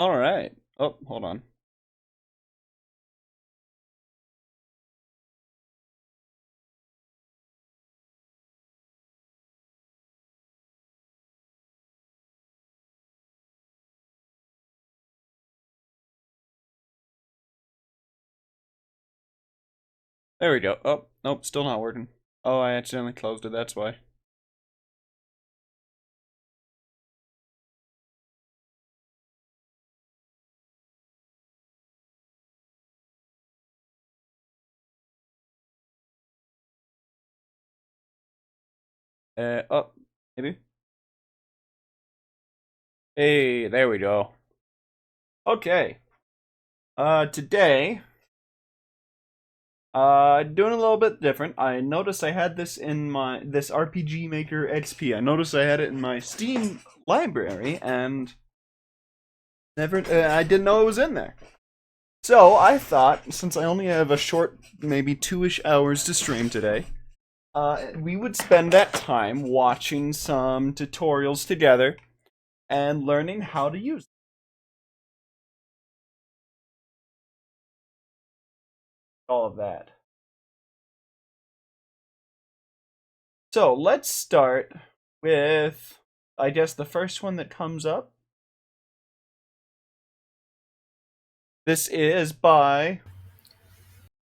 All right. Oh, hold on. There we go. Oh, nope, still not working. Oh, I accidentally closed it. That's why. Oh, maybe. Hey, there we go. Okay. Today, doing a little bit different. I noticed I had this RPG Maker XP. I noticed I had it in my Steam library, and never, I didn't know it was in there. So I thought, since I only have a short, maybe 2-ish hours to stream today, we would spend that time watching some tutorials together and learning how to use all of that. So let's start with, I guess, the first one that comes up. This is by,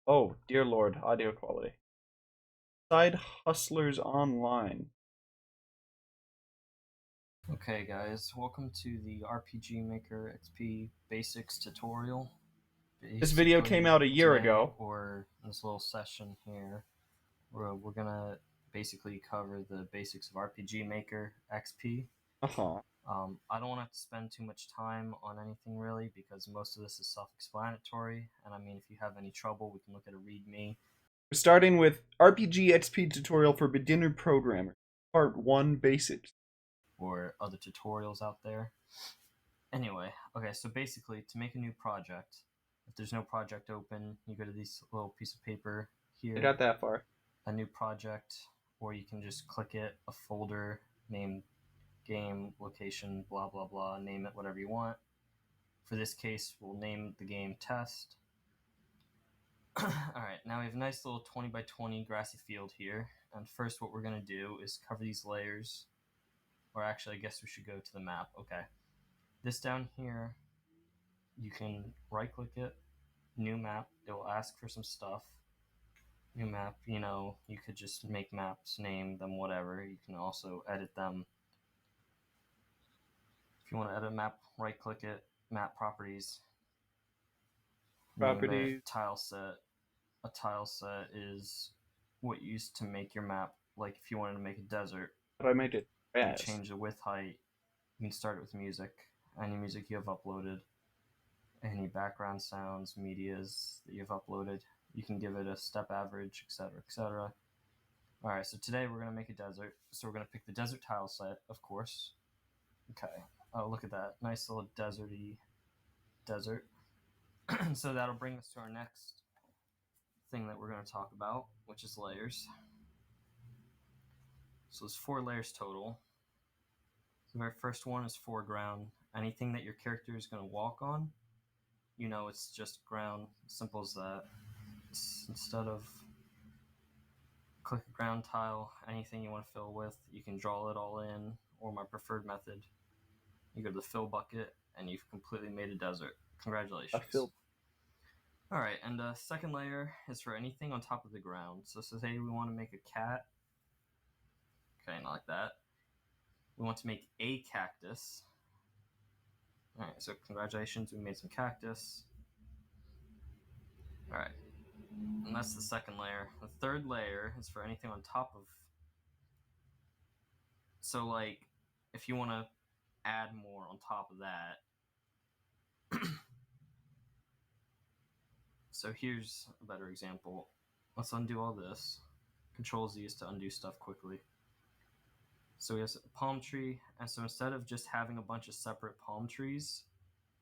oh dear lord, audio quality. Side Hustlers Online. Okay guys, welcome to the RPG Maker XP Basics tutorial. This video came out Basically a year today, ago. or this little session here, we're gonna basically cover the basics of RPG Maker XP. Uh-huh. I don't want to spend too much time on anything really because most of this is self-explanatory, and I mean if you have any trouble we can look at a readme. We're starting with RPG XP tutorial for beginner programmer. Part 1 Basics. Or other tutorials out there. Anyway, okay, so basically to make a new project, if there's no project open, you go to this little piece of paper I here, got that far. a new project, or you can just click it, a folder named game, location, blah, blah, blah, name it whatever you want. For this case, we'll name the game test. All right, now we have a nice little 20 by 20 grassy field here. And first what we're gonna do is cover these layers, or actually I guess we should go to the map. Okay, this down here, you can right click it, new map. It will ask for some stuff. New map, you could just make maps, name them, whatever. You can also edit them. If you want to edit a map, right click it, map properties, name it Properties. tile set. A tile set is what you use to make your map. Like if you wanted to make a desert, But I made it you fast. change the width height. You can start it with music, any music you have uploaded, any background sounds, medias that you've uploaded. You can give it a step average, etc., etc. All right, so today we're gonna make a desert. So we're gonna pick the desert tile set, of course. Okay. Oh, look at that, nice little deserty desert. So that'll bring us to our next thing that we're gonna talk about, which is layers. So there's 4 layers total. The very first one is foreground. Anything that your character is gonna walk on, it's just ground. Simple as that. Instead of click a ground tile, anything you want to fill with, you can draw it all in, or my preferred method, you go to the fill bucket and you've completely made a desert. I Congratulations. feel All right, and the second layer is for anything on top of the ground. So say we want to make a cat. Okay, not like that. We want to make a cactus. All right, so congratulations, we made some cactus. All right, and that's the second layer. The third layer is for anything on top of. So like, if you want to add more on top of that. So here's a better example. Let's undo all this. Control Z is to undo stuff quickly. So we have a palm tree, and so instead of just having a bunch of separate palm trees,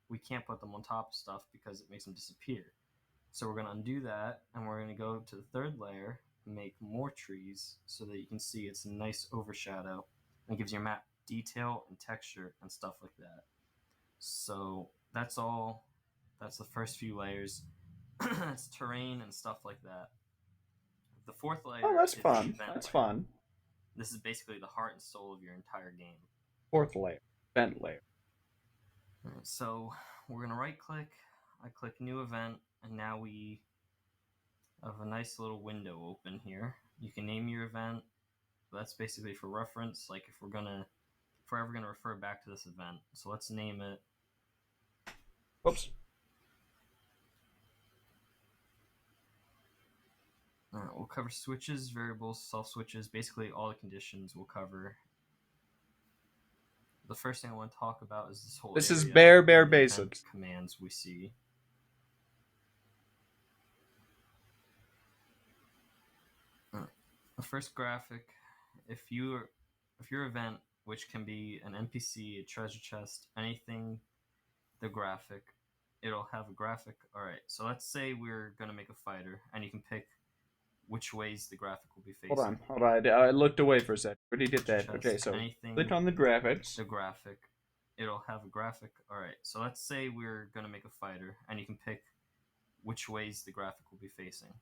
we can't put them on top of stuff because it makes them disappear. So we're going to undo that, and we're going to go to the third layer, make more trees so that you can see it's a nice overshadow, and it gives your map detail and texture and stuff like that. So that's all. That's the first few layers. It's terrain and stuff like that. The fourth layer Oh, that's is the fun. event That's layer. fun. This is basically the heart and soul of your entire game. Fourth layer, event layer. Alright, so we're gonna right click. I click new event, and now we have a nice little window open here. You can name your event. That's basically for reference. Like if we're ever gonna refer back to this event. So let's name it. Oops. Alright, we'll cover switches, variables, self switches. Basically, all the conditions we'll cover. The first thing I want to talk about is this whole This area is bare and the event basics. commands we see. The first graphic, if your event, which can be an NPC, a treasure chest, anything, the graphic, it'll have a graphic. All right, so let's say we're gonna make a fighter, and you can pick which ways the graphic will be facing. Hold on. I looked away for a sec. Already did that. Chest, Okay, so anything, click on the graphics. the graphic, it'll have a graphic. All right, so let's say we're gonna make a fighter, and you can pick which ways the graphic will be facing.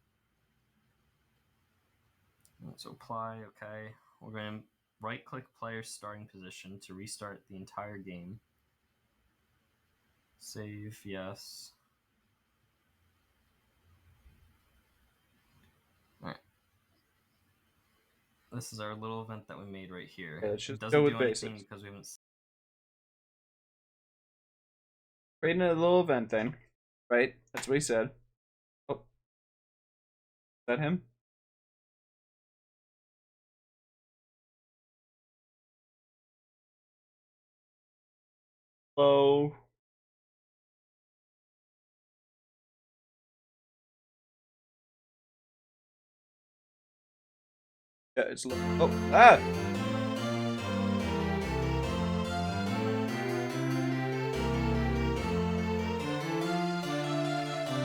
So apply, okay. We're going to right click player starting position to restart the entire game. Save, yes. Alright. This is our little event that we made right here. Okay, let's just it doesn't go with do anything basics. because we haven't. Creating a little event thing. Right? That's what he said. Oh. Is that him? Hello. Yeah, it's oh, ah!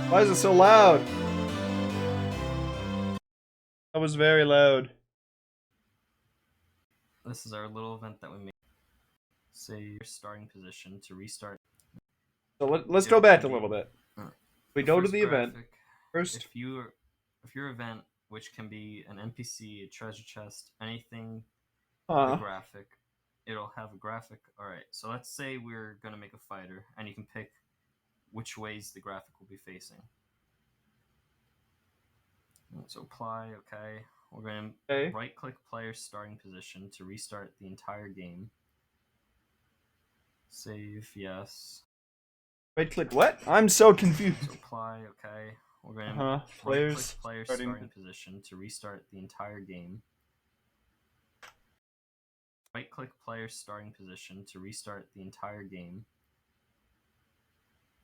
Why is it so loud? That was very loud. This is our little event that we made. Save starting position to restart. So let's go back a little bit. We The go to first the event graphic, first. If your event, which can be an NPC, a treasure chest, anything, the graphic, it'll have a graphic. All right, so let's say we're gonna make a fighter, and you can pick which ways the graphic will be facing. So apply, okay. We're gonna right click player starting position to restart the entire game. Save, yes. Right click what? I'm so confused. So apply, okay. We're gonna right click player starting position to restart the entire game. Right click player starting position to restart the entire game.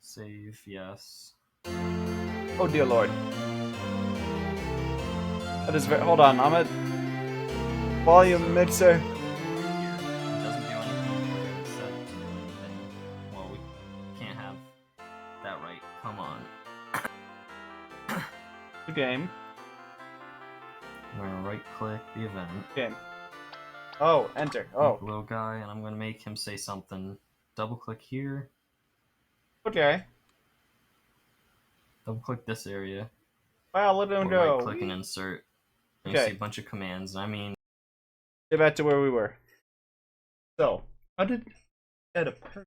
Save, yes. Oh dear lord. That is very. Hold on, I'm at volume mixer. It doesn't do anything. We haven't set it to do anything. Well, we can't have that right. Come on. The game. I'm gonna right click the event. Game. Oh, enter. Oh. Little guy, and I'm gonna make him say something. Double click here. Okay. Double click this area. Wow, let him go. Right click and insert. And you see a bunch of commands. I mean, get back to where we were. So, how did add a perfect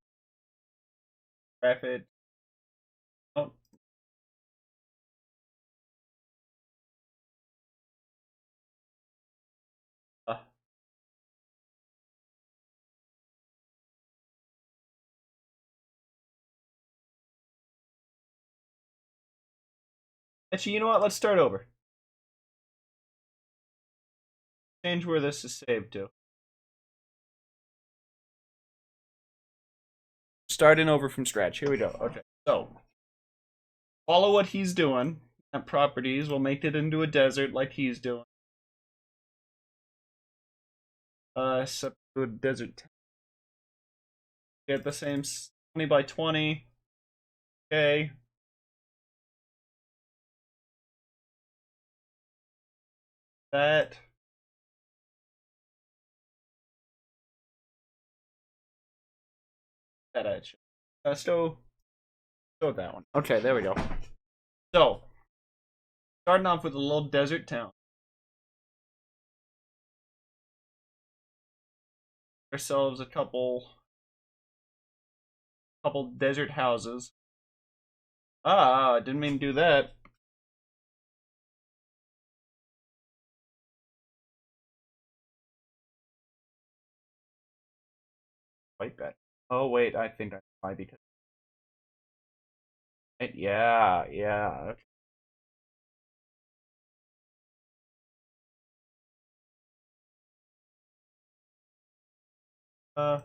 graphic? Oh. Actually, you know what? Let's start over. Change where this is saved to. Starting over from scratch. Here we go. Okay. So, follow what he's doing. At properties, we'll make it into a desert like he's doing. Set to a desert. Get the same 20 by 20. Okay. That. That edge. So Show that one. Okay, there we go. So, starting off with a little desert town. Ourselves a couple desert houses. Ah, didn't mean to do that. Quite bad. Oh wait, I think that's why because yeah, yeah. Okay. Uh,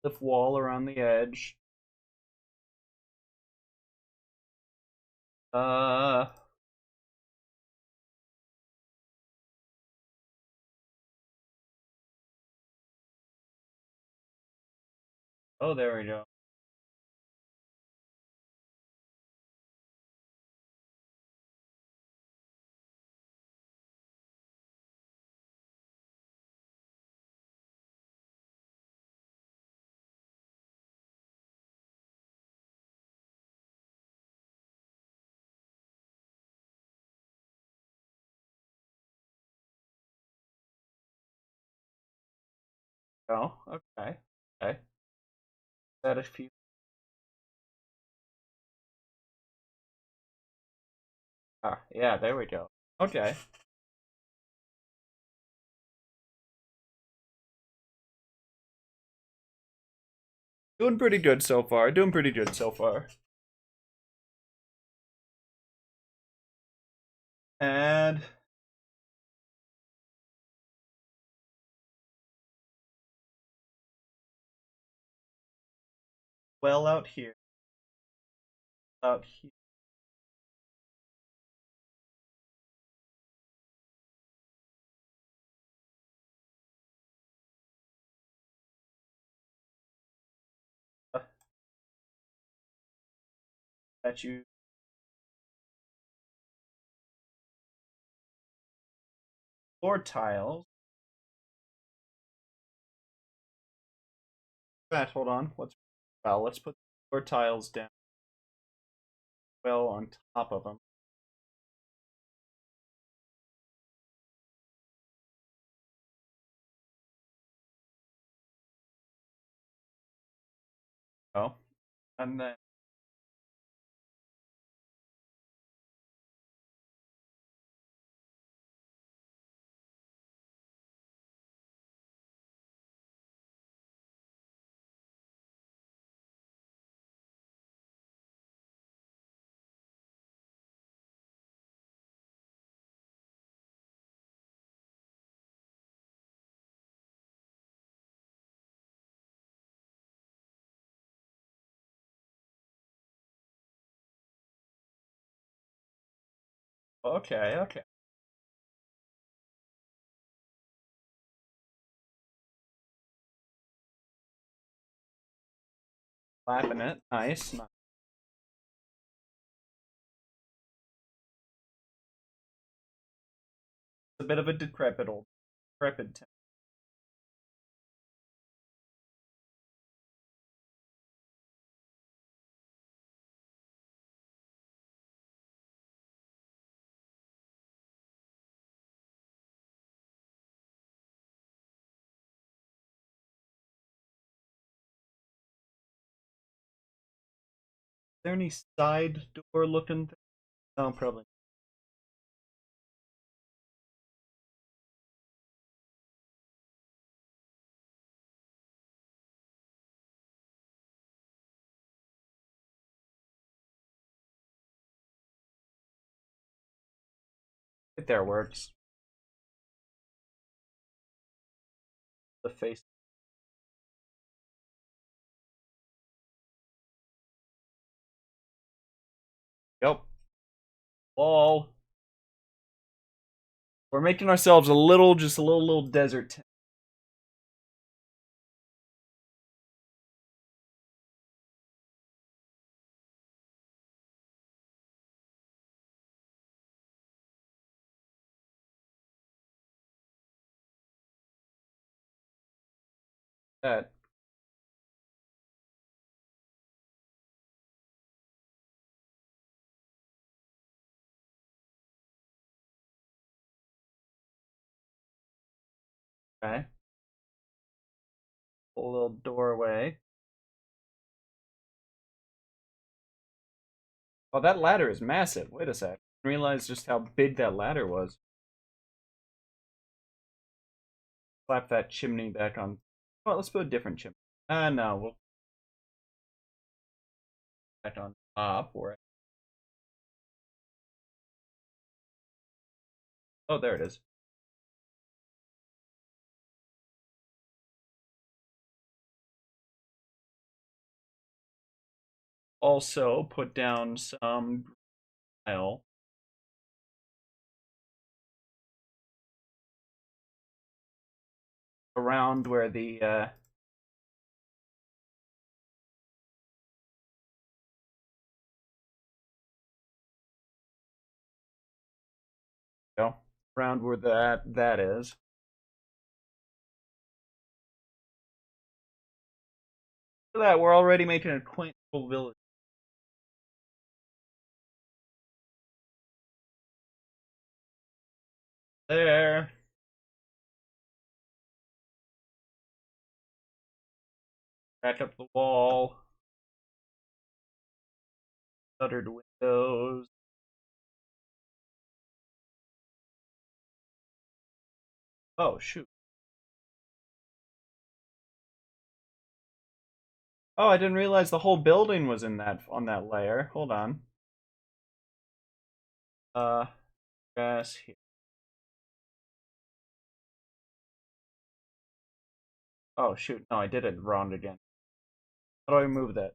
cliff wall around the edge. Uh, oh, there we go. Oh, okay, okay. That a few. Ah, yeah, there we go. Okay. Doing pretty good so far. Doing pretty good so far. And well, out here, out here. That you floor tiles. That hold on. Let's put floor tiles down. Well, on top of them. Oh, and then okay, okay. Clapping it. Nice. Nice. A bit of a decrepit town. Is there any side door looking thing? No, probably. Right there works. The face. Yep. Wall. We're making ourselves just a little desert town. That. Okay. A little doorway. Oh, that ladder is massive. Wait a sec. I didn't realize just how big that ladder was. Slap that chimney back on. Well, let's put a different chimney. No, we'll back on top. Or oh, there it is. Also, put down some tile around where the go around where that is. Look at that, we're already making a quaint little village. There. Back up the wall. Shuttered windows. Oh shoot. Oh, I didn't realize the whole building was in that on that layer. Hold on. Uh, grass here. Oh shoot, no, I did it wrong again. How do I remove that?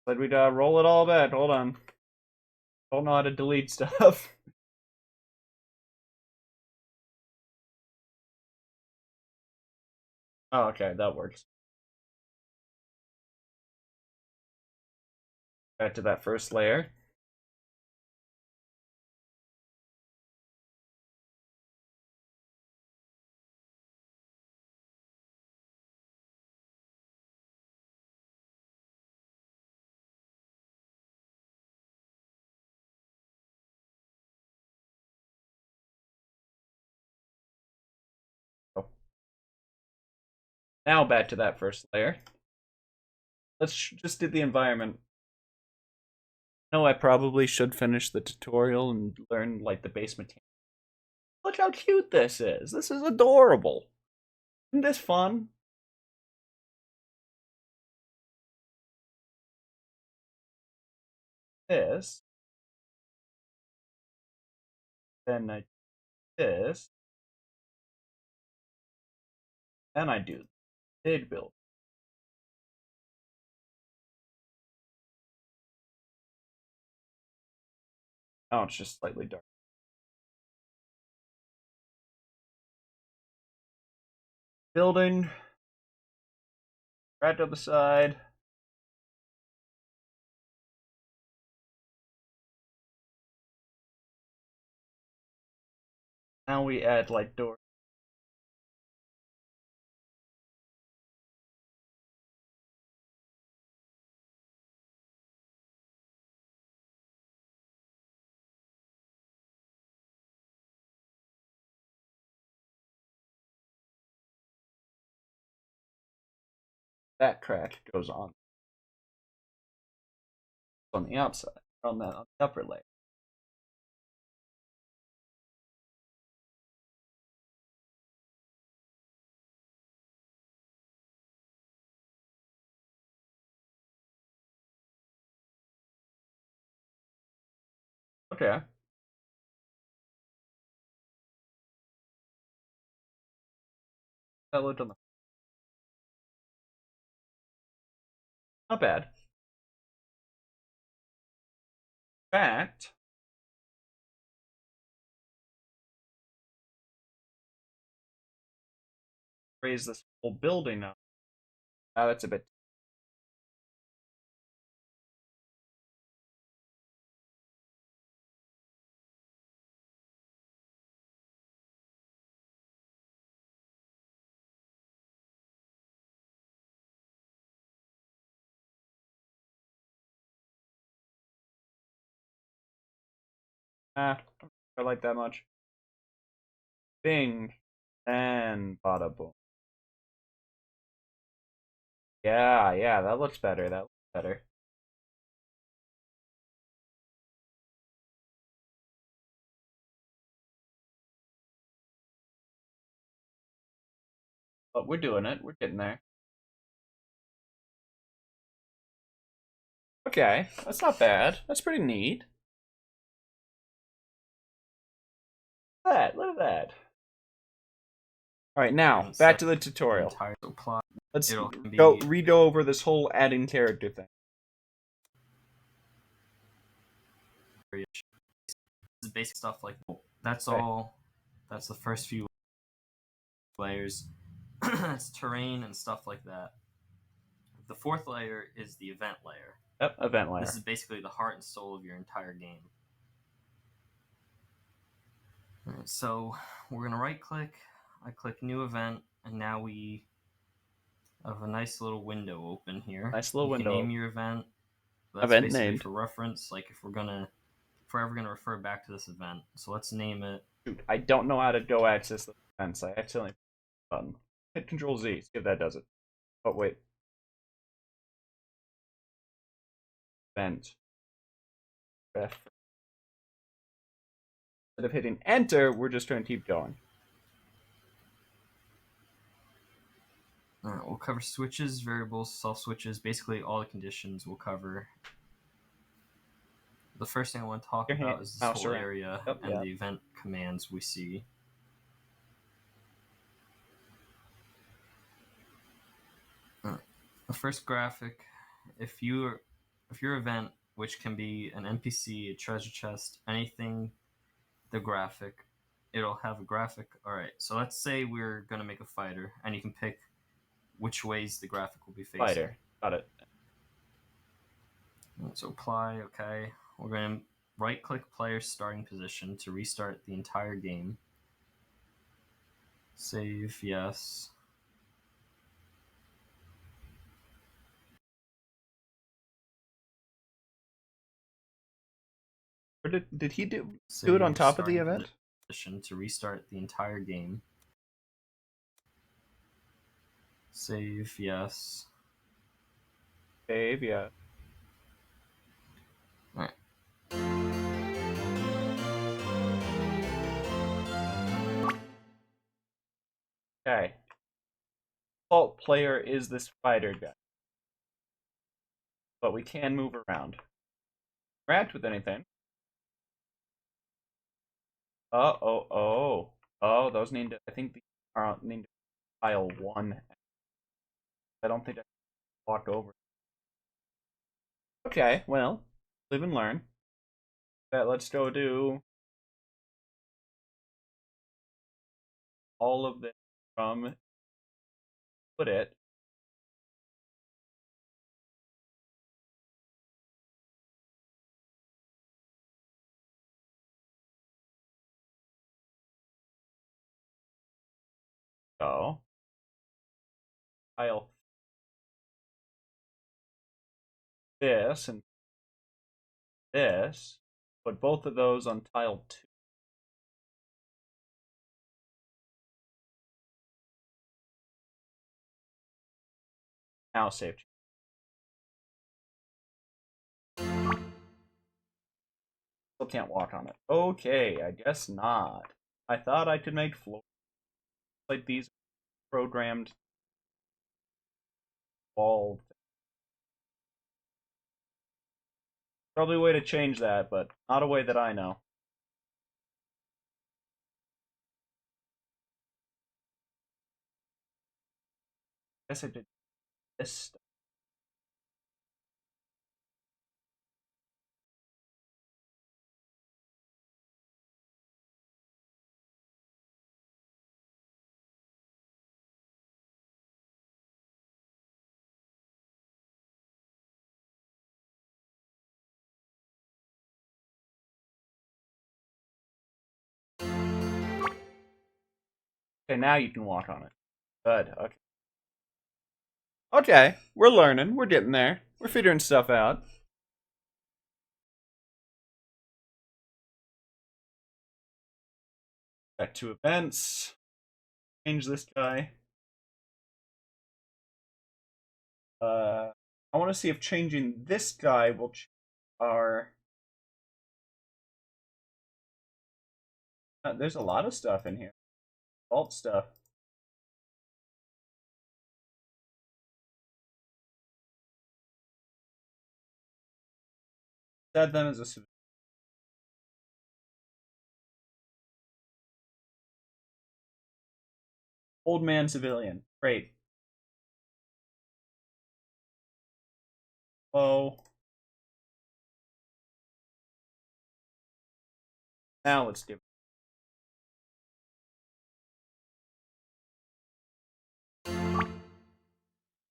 But we'd roll it all back. Hold on. Don't know how to delete stuff. Oh, okay, that works. Back to that first layer. Oh. Now back to that first layer. Let's just do the environment. No, I probably should finish the tutorial and learn like the base mechanics. Look how cute this is. This is adorable. Isn't this fun? This. Then I do this. Then I do big build. Oh, it's just slightly dark. Building. Right to the side. Now we add like door. That crack goes on the outside, on the upper layer. Okay. That looked on the not bad. In fact, raise this whole building up. That's a bit. I like that much. Bing. And bada boom. Yeah, that looks better. That looks better. But we're doing it. We're getting there. Okay, that's not bad. That's pretty neat. Look at that. All right, now back to the tutorial. Let's read over this whole adding character thing. Basic stuff like that's all. That's the first few layers. It's terrain and stuff like that. The fourth layer is the event layer. Yep, event layer. This is basically the heart and soul of your entire game. Alright, so we're gonna right click. I click new event, and now we have a nice little window open here. Nice little window. Name your event. That's event named for reference. Like if we're ever gonna refer back to this event, so let's name it. Dude, I don't know how to go access the events. I accidentally button. Hit Control Z. See if that does it. Oh wait. Event. Instead of hitting enter, we're just trying to keep going. Alright, we'll cover switches, variables, self switches, basically all the conditions we'll cover. The first thing I want to talk about is this whole area and the event commands we see. The first graphic, if your event, which can be an NPC, a treasure chest, anything, the graphic, it'll have a graphic. Alright, so let's say we're going to make a fighter, and you can pick which ways the graphic will be facing. Fighter, got it. So apply, okay. We're going to right-click player starting position to restart the entire game. Save, yes. Or did he do it on top of the event? Position to restart the entire game. Save, yes. Save, yeah. Alright. Okay. Default player is this fighter guy. But we can move around. Interact with anything. Oh, those need to, I think these need to file 1. I don't think I walk over. Okay, well, live and learn. Let's go do all of this from put it. So, file this and this, put both of those on tile 2. Now save. Still can't walk on it. Okay, I guess not. I thought I could make floors like these programmed wall. Probably a way to change that, but not a way that I know. I guess I did this stuff. Okay, now you can walk on it. Good, okay. Okay, we're learning. We're getting there. We're figuring stuff out. Back to events. Change this guy. I want to see if changing this guy will change our... there's a lot of stuff in here. Vault stuff. Add them as a civilian. Old man civilian. Great. Oh. Now let's do it.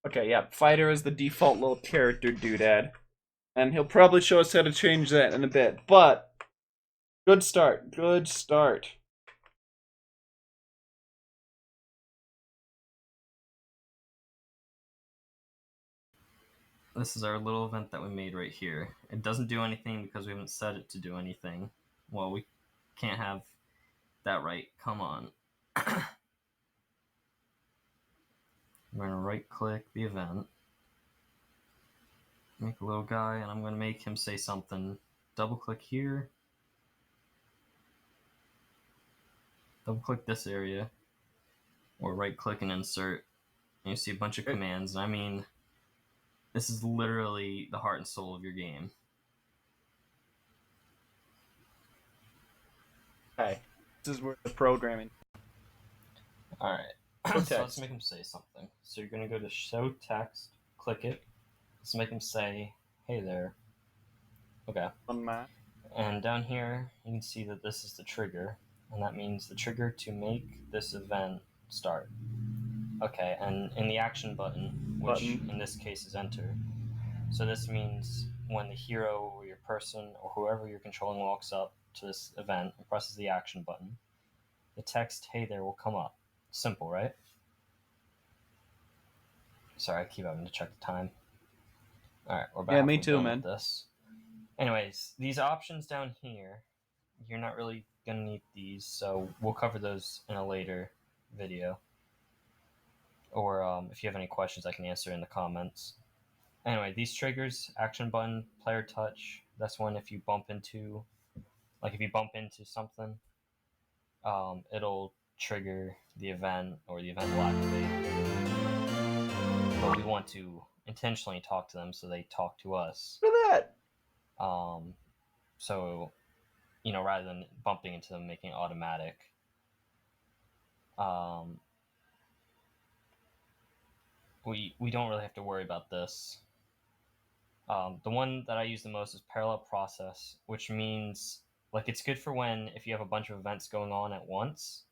Okay, yeah, fighter is the default little character doodad. And he'll probably show us how to change that in a bit. But, good start. Good start. This is our little event that we made right here. It doesn't do anything because we haven't set it to do anything. Well, we can't have that right. Come on. I'm going to right click the event. Make a little guy, and I'm going to make him say something. Double click here. Double click this area. Or right click and insert. And you see a bunch of commands. And I mean, this is literally the heart and soul of your game. Okay. This is where the programming. Alright. So let's make him say something. So you're going to go to show text, click it. Let's make him say, hey there. Okay. And down here, you can see that this is the trigger. And that means the trigger to make this event start. Okay, and in the action button, which in this case is enter. So this means when the hero or your person or whoever you're controlling walks up to this event and presses the action button, the text, hey there, will come up. Simple, right? Sorry, I keep having to check the time. Alright, we're back. Yeah, me too, man. This. Anyways, these options down here, you're not really going to need these, so we'll cover those in a later video. Or if you have any questions, I can answer in the comments. Anyway, these triggers, action button, player touch, that's when if you bump into, something, it'll trigger the event, or the event will activate. But we want to intentionally talk to them so they talk to us. Look at that! So, rather than bumping into them, making it automatic. We don't really have to worry about this. The one that I use the most is parallel process, which means it's good for if you have a bunch of events going on at once.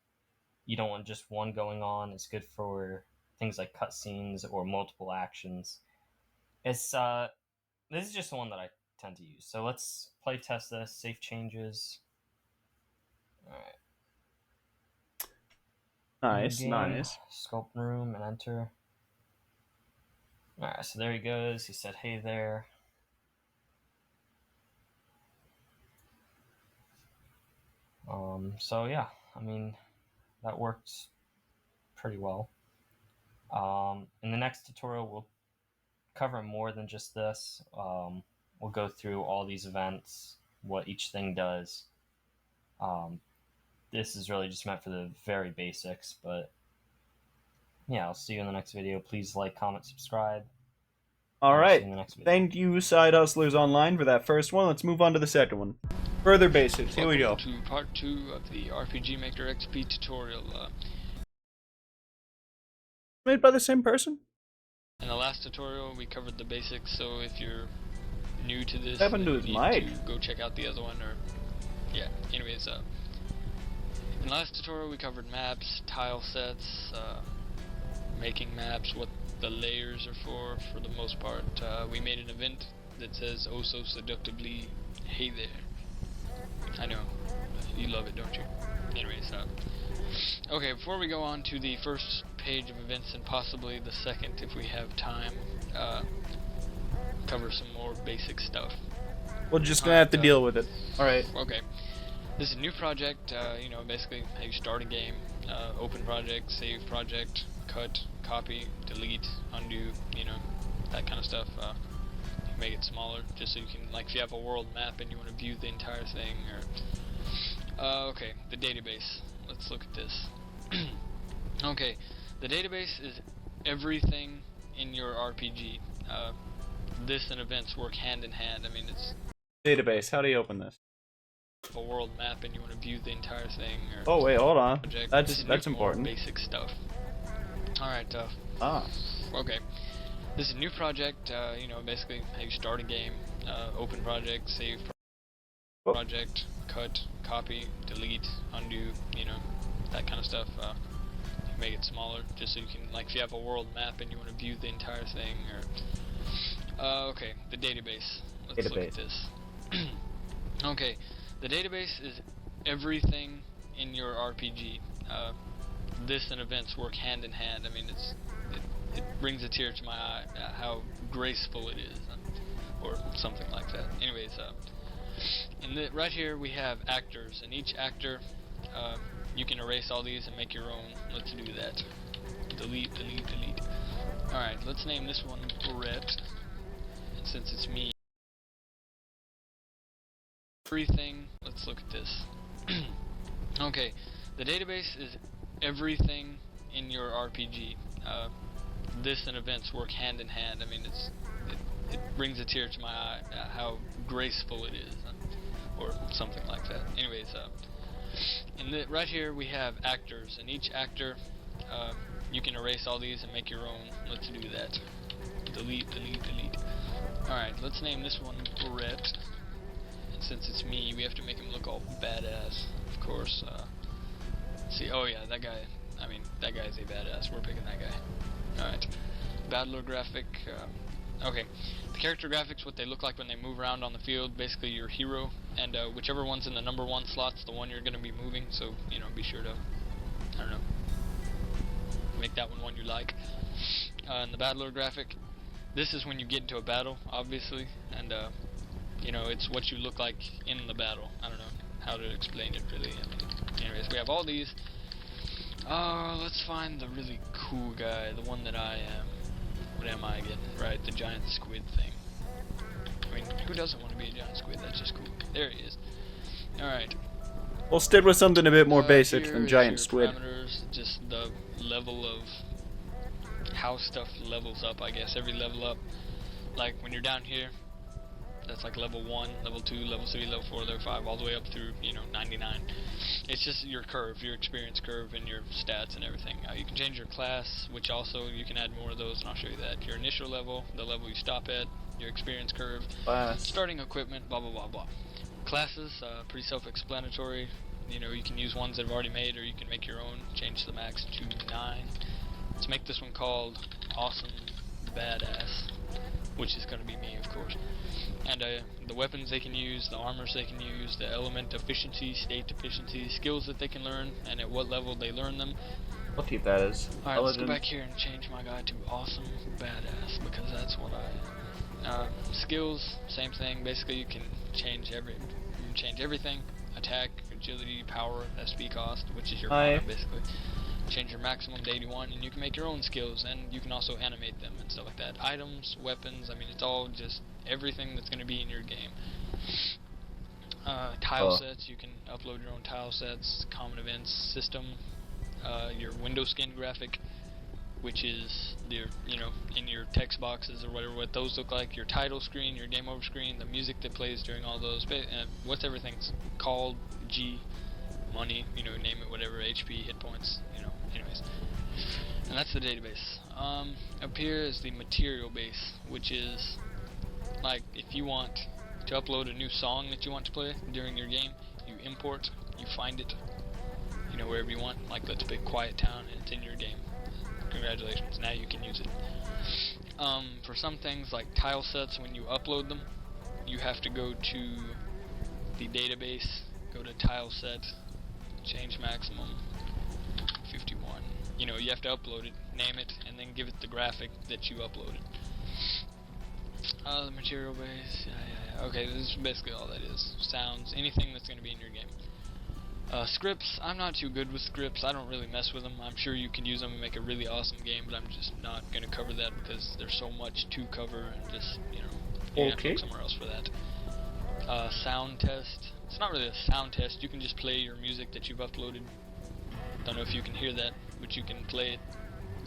You don't want just one going on. It's good for things like cutscenes or multiple actions. This is just the one that I tend to use. So let's play test this, save changes. Alright. Nice, nice. Sculpt room and enter. Alright, so there he goes. He said, hey there. So yeah, I mean, that works pretty well. In the next tutorial, we'll cover more than just this. We'll go through all these events, what each thing does. This is really just meant for the very basics, but yeah, I'll see you in the next video. Please like, comment, subscribe. Alright, thank you Side Hustlers Online for that first one. Let's move on to the second one. Further basics, here we go. Welcome to part 2 of the RPG Maker XP tutorial. Made by the same person? In the last tutorial we covered the basics, so if you're new to this, What happened to his mic? go check out the other one, or yeah, anyways, in the last tutorial we covered maps, tile sets, making maps, what the layers are for the most part. We made an event that says oh so seductively, hey there. I know, you love it, don't you? Anyways, okay, before we go on to the first page of events, and possibly the second if we have time, cover some more basic stuff. We're just gonna have to deal with it. Alright. Okay. This is a new project, you know, basically how you start a game, open project, save project, cut, copy, delete, undo, you know, that kind of stuff. You can make it smaller, just so you can, like, if you have a world map and you want to view the entire thing, or, okay, the database. Let's look at this. Okay, the database is everything in your RPG. This and events work hand in hand. I mean, it's Database. How do you open this? a world map and you want to view the entire thing, or Oh wait, hold on. project. That's This is that's more important. basic stuff. All right. Ah. Okay. This is a new project. You know, basically how you start a game, open project, save Oh. project, cut, copy, delete, undo, you know, that kind of stuff. You can make it smaller, just so you can, like, if you have a world map and you want to view the entire thing, or, okay, the database. Let's look at this. Okay, the database is everything in your RPG. This and events work hand in hand. I mean, it brings a tear to my eye how graceful it is, or something like that. Anyways, right here we have actors, and each actor, you can erase all these and make your own. Let's do that. Delete, delete, delete. Alright, let's name this one Brett, since it's me. Everything, let's look at this. Okay, the database is everything in your RPG. This and events work hand in hand. I mean, it brings a tear to my eye how graceful it is, or something like that. Anyways, right here we have actors, and each actor, you can erase all these and make your own. Let's do that. Delete, delete, delete. Alright, let's name this one Brett. And since it's me, we have to make him look all badass, of course. See, oh yeah, that guy, I mean, that guy's a badass. We're picking that guy. Alright. Battler graphic, okay. The character graphics, what they look like when they move around on the field, basically your hero, and whichever one's in the number 1 slot's the one you're going to be moving, so, you know, be sure to, I don't know, make that one you like. And the battler graphic, this is when you get into a battle, obviously, and, you know, it's what you look like in the battle. I don't know how to explain it, really. I mean, anyways, we have all these. Let's find the really cool guy, the one that I am. What am I again? Right, the giant squid thing. I mean, who doesn't want to be a giant squid? That's just cool. There he is. Alright. We'll stick with something a bit more basic Here than is giant your squid. parameters, just the level of how stuff levels up, I guess. Every level up. Like, when you're down here, that's like level 1, level 2, level 3, level 4, level 5, all the way up through, you know, 99. It's just your curve, your experience curve, and your stats and everything. You can change your class, which also you can add more of those, and I'll show you that. Your initial level, the level you stop at, your experience curve, Class. starting equipment, blah blah blah blah. Classes, pretty self-explanatory. You know, you can use ones that I've already made, or you can make your own. Change the max to 9. Let's make this one called Awesome Badass, which is going to be me, of course. And the weapons they can use, the armors they can use, the element efficiency, state efficiency, skills that they can learn, and at what level they learn them. I'll keep that as Alright, let's go intelligent. back here and change my guy to Awesome Badass, because that's what I am. Skills, same thing. Basically, you can change everything. Attack, agility, power, SP cost, which is your mana, basically. Change your maximum to 81, and you can make your own skills, and you can also animate them and stuff like that. Items, weapons, I mean, it's all just everything that's going to be in your game. Tile sets, you can upload your own tile sets, common events, system, your window skin graphic, which is your, you know, in your text boxes or whatever, what those look like, your title screen, your game over screen, the music that plays during all those, what's everything's called, G, money, you know, name it whatever, HP, hit points, you know, anyways. And that's the database. Up here is the material base, which is, like, if you want to upload a new song that you want to play during your game, you import, you find it, you know, wherever you want, like let's pick Quiet Town, and it's in your game. Congratulations, now you can use it. For some things like tile sets, when you upload them, you have to go to the database, go to tile set, change maximum 51. You know, you have to upload it, name it, and then give it the graphic that you uploaded. The material base, yeah. Okay, this is basically all that is. Sounds, anything that's going to be in your game. Scripts, I'm not too good with scripts. I don't really mess with them. I'm sure you can use them and make a really awesome game, but I'm just not going to cover that because there's so much to cover and just, you have to Okay. look somewhere else for that. Sound test. It's not really a sound test. You can just play your music that you've uploaded. Don't know if you can hear that, but you can play it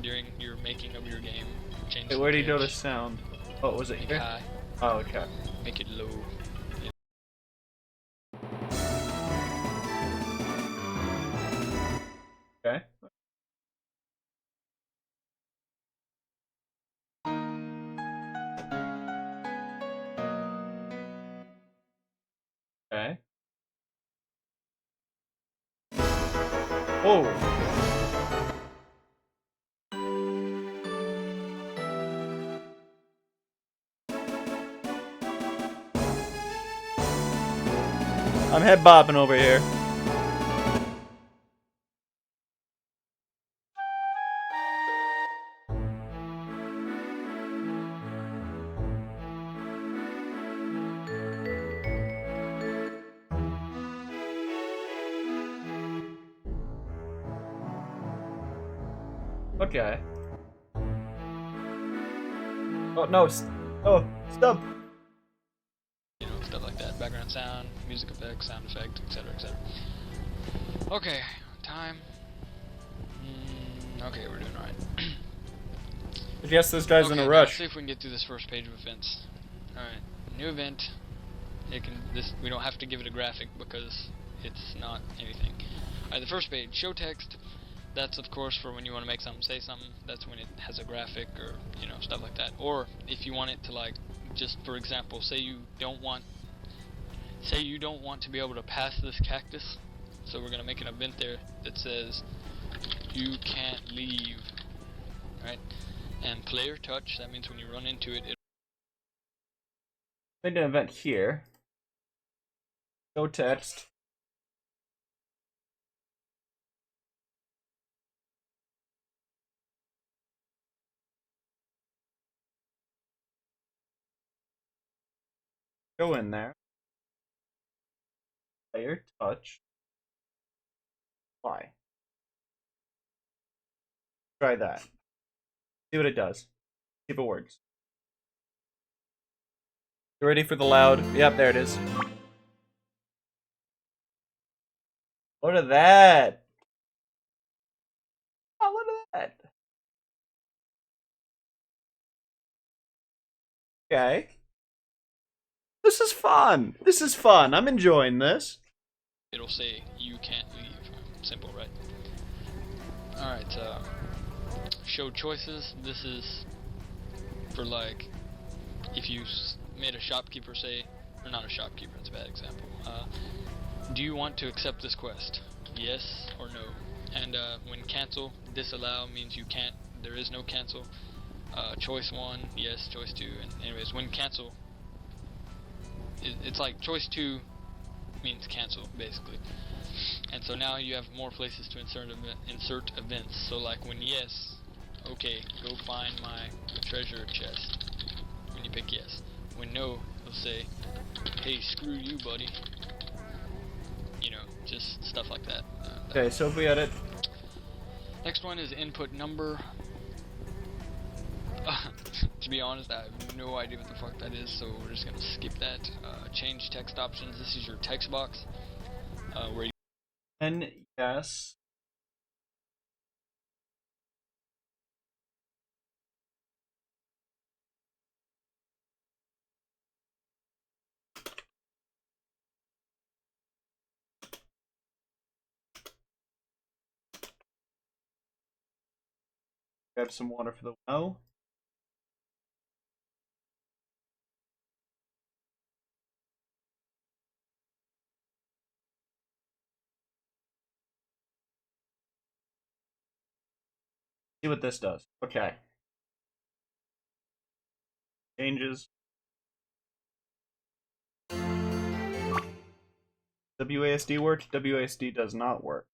during your making of your game. Change Hey, the where do you pitch, notice sound? Oh, was it make it here? high, Oh, okay. make it low. Okay. Okay. Oh. I'm head bobbing over here. Okay. Oh no! Oh, stop! Stuff like that. Background sound, music effects, sound effect, etc., etc. Okay, time. Okay, we're doing alright. I guess this guy's in Okay, a now rush. let's see if we can get through this first page of events. Alright, new event. We don't have to give it a graphic because it's not anything. Alright, the first page, show text. That's of course for when you want to make something say something. That's when it has a graphic or stuff like that. Or if you want it to, like, just for example, say you don't want to be able to pass this cactus. So we're gonna make an event there that says you can't leave. Right? And player touch, that means when you run into it, Made an event here. Show text. Go in there. Player touch. Why? Try that. See what it does. See if it works. You ready for the loud? Yep, there it is. Look at that! Oh, look at that! Okay. This is fun! This is fun! I'm enjoying this. it'll say you can't leave. Simple, right? Alright, show choices. This is for, like, if you made a shopkeeper say, or not a shopkeeper, it's a bad example. Do you want to accept this quest? Yes or no. And when cancel, disallow means you can't, there is no cancel. Choice 1, yes, choice 2, and anyways, when cancel, it's like choice 2 means cancel, basically. And so now you have more places to insert events. So like when yes, okay, go find my treasure chest, when you pick yes. When no, it'll say, hey, screw you, buddy. Just stuff like that. Okay, so if we edit. Next one is input number. To be honest, I have no idea what the fuck that is, so we're just gonna skip that. Change text options. This is your text box, where you And yes. Grab some water for the well. See what this does. Okay. Changes. WASD works. WASD does not work.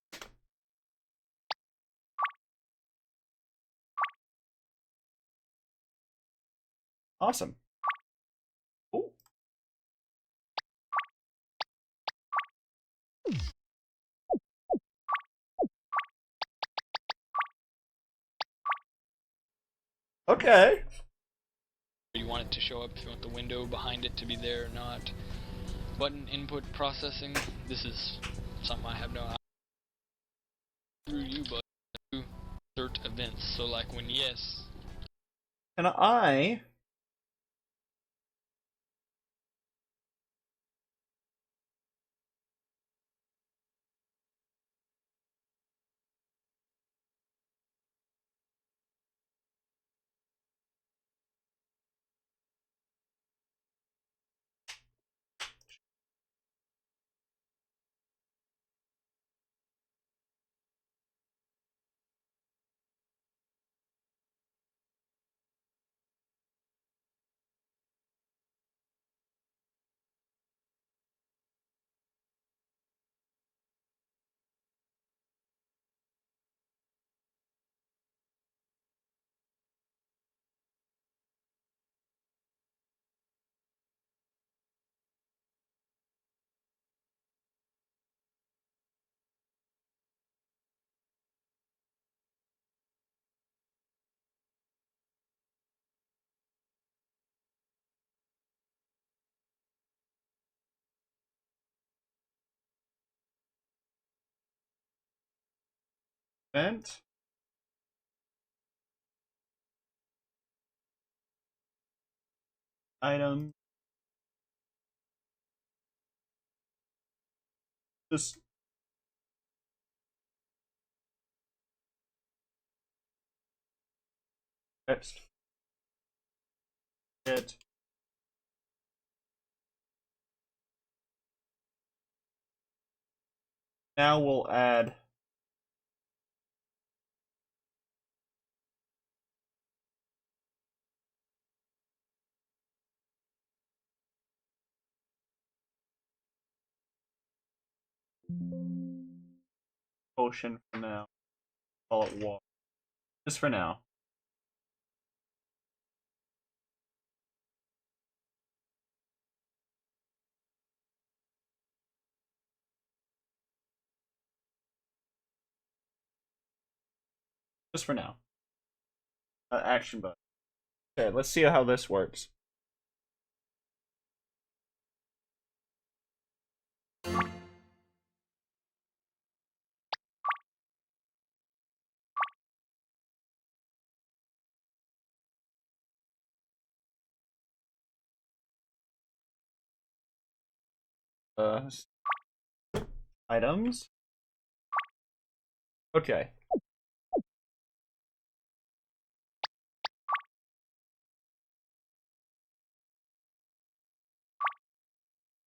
Awesome. Cool. Okay. You want it to show up, if you want the window behind it to be there or not. Button input processing. This is something I have no idea. Through you, but insert events. So like when yes. And I event item just text it. Now we'll add potion for now. Call it water. Just for now. Just for now. Action button. Okay, let's see how this works. Items. Okay.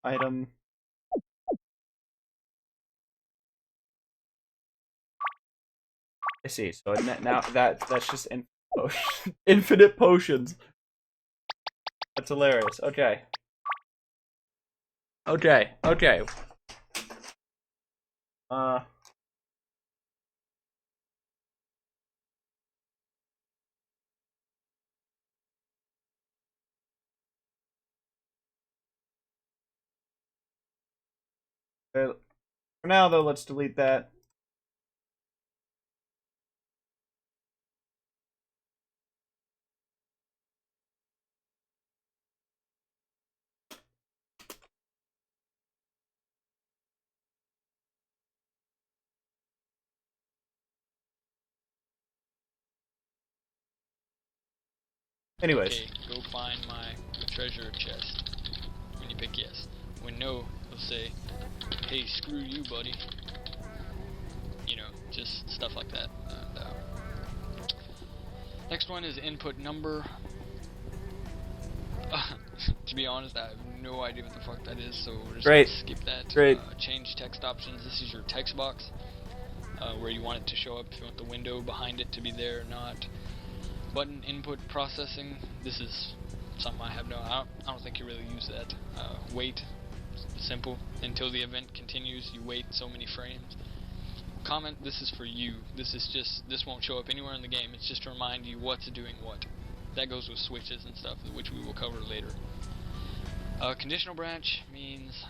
Item. I see. So now that's just infinite potions. That's hilarious. Okay. Okay. Okay. For now, though, let's delete that. Anyways. Okay, go find my treasure chest. When you pick yes. When no, it'll say, hey, screw you, buddy. You know, just stuff like that. And, next one is input number. To be honest, I have no idea what the fuck that is, so we're just Great. gonna skip that. Great. Change text options. This is your text box, where you want it to show up, if you want the window behind it to be there or not. Button input processing. This is something I have no. I don't think you really use that. Wait. Simple. Until the event continues, you wait so many frames. Comment. This is for you. This won't show up anywhere in the game. It's just to remind you what's doing what. That goes with switches and stuff, which we will cover later. Conditional branch means.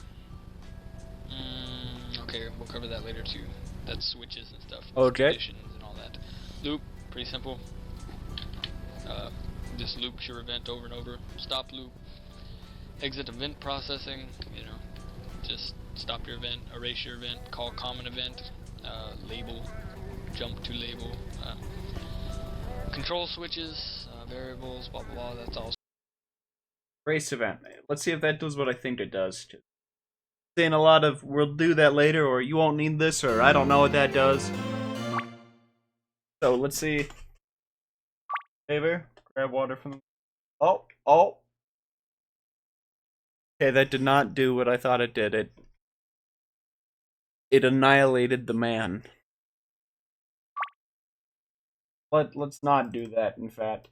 Okay, we'll cover that later too. That's switches and stuff. Okay. Conditions and all that. Loop. Pretty simple. This loops your event over and over. Stop loop. Exit event processing. Just stop your event, erase your event, call common event, label, jump to label, control switches, variables, blah blah blah. That's all. Race event. Let's see if that does what I think it does. Saying a lot of "we'll do that later," or "you won't need this," or "I don't know what that does." So let's see. Favor, grab water from the. Oh. Okay, that did not do what I thought it did. It annihilated the man. But let's not do that, in fact.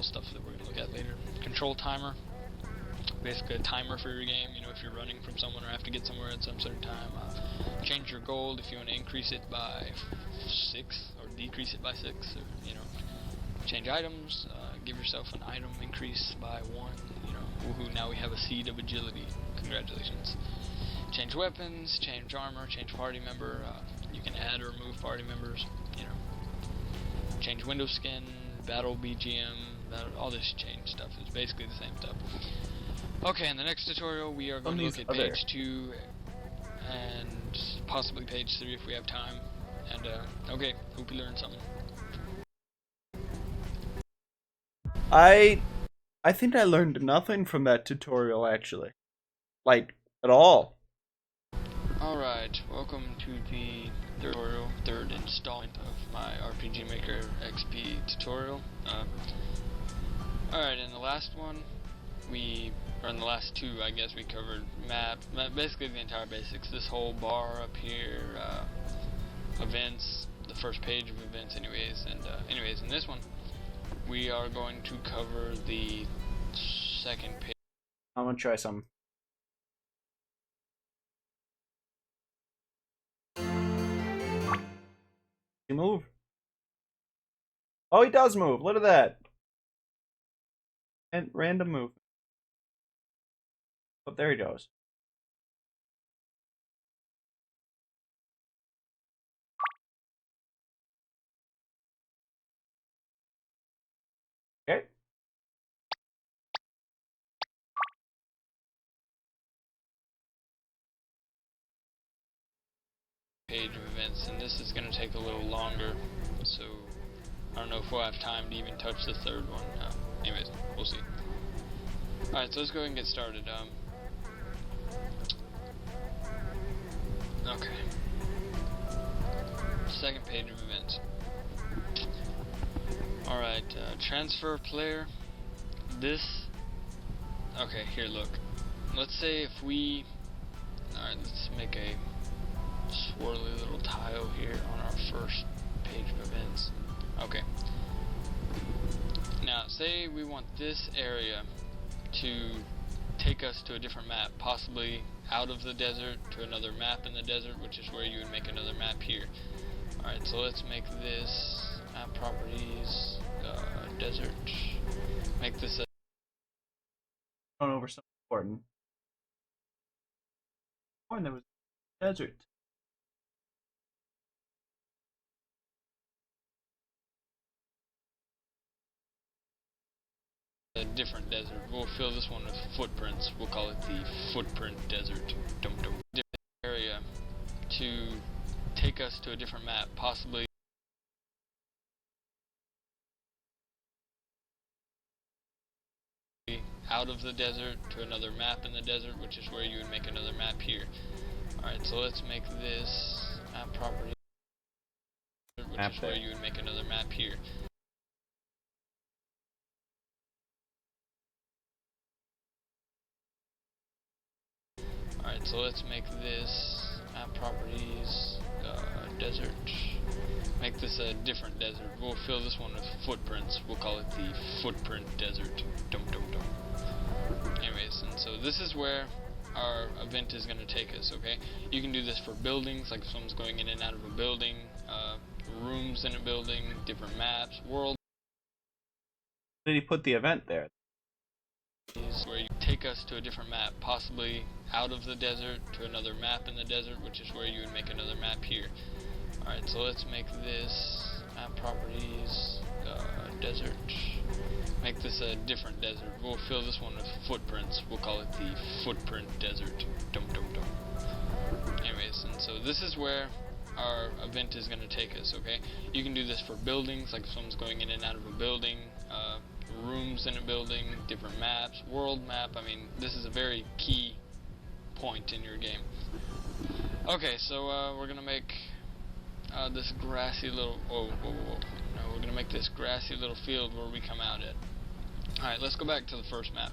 Stuff that we're gonna look at later. Control timer. Basically a timer for your game. If you're running from someone or have to get somewhere at some certain time. Change your gold if you want to increase it by 6 or decrease it by 6. Or, change items. Give yourself an item increase by 1. Woohoo! Now we have a seed of agility. Congratulations. Change weapons. Change armor. Change party member. You can add or remove party members. Change window skin. Battle BGM. All this change stuff is basically the same stuff. Okay, in the next tutorial we are going to look at page 2 and possibly page 3 if we have time. And okay, hope you learned something. I think I learned nothing from that tutorial, actually. Like, at all. Alright, welcome to the third installment of my RPG Maker XP tutorial. Alright, in the last one, in the last two, I guess, we covered basically the entire basics. This whole bar up here, events, the first page of events anyways, and anyways, in this one, we are going to cover the second page. I'm gonna try some. He move? Oh, he does move. Look at that. And random move. Oh, there he goes. Okay. Page of events, and this is going to take a little longer, so I don't know if we'll have time to even touch the third one. Anyways, we'll see. Alright, so let's go ahead and get started. Okay. Second page of events. Alright, transfer player. Okay, here, look. Let's say if we... Alright, let's make a swirly little tile here on our first page of events. Okay. Now, say we want this area to take us to a different map, possibly out of the desert to another map in the desert, which is where you would make another map here. Alright, so let's make this map properties, desert. Make this a... Going over something important. Oh, and there was a desert. A different desert. We'll fill this one with footprints. We'll call it the footprint desert. Different area to take us to a different map, possibly out of the desert to another map in the desert, which is where you would make another map here. Alright, so let's make this map property, which is where you would make another map here. Alright, so let's make this map properties, desert. Make this a different desert. We'll fill this one with footprints. We'll call it the footprint desert. Anyways, and so this is where our event is going to take us, okay? You can do this for buildings, like if someone's going in and out of a building, rooms in a building, different maps, worlds. Did he put the event there? Where you take us to a different map, possibly out of the desert to another map in the desert, which is where you would make another map here. Alright, so let's make this map properties, desert. Make this a different desert. We'll fill this one with footprints. We'll call it the Footprint Desert. Dum dum dum. Anyways, and so this is where our event is going to take us, okay? You can do this for buildings, like if someone's going in and out of a building, rooms in a building, different maps, world map. I mean, this is a very key point in your game. Okay, so we're going to make this grassy little... Whoa. No, we're going to make this grassy little field where we come out at. Alright, let's go back to the first map.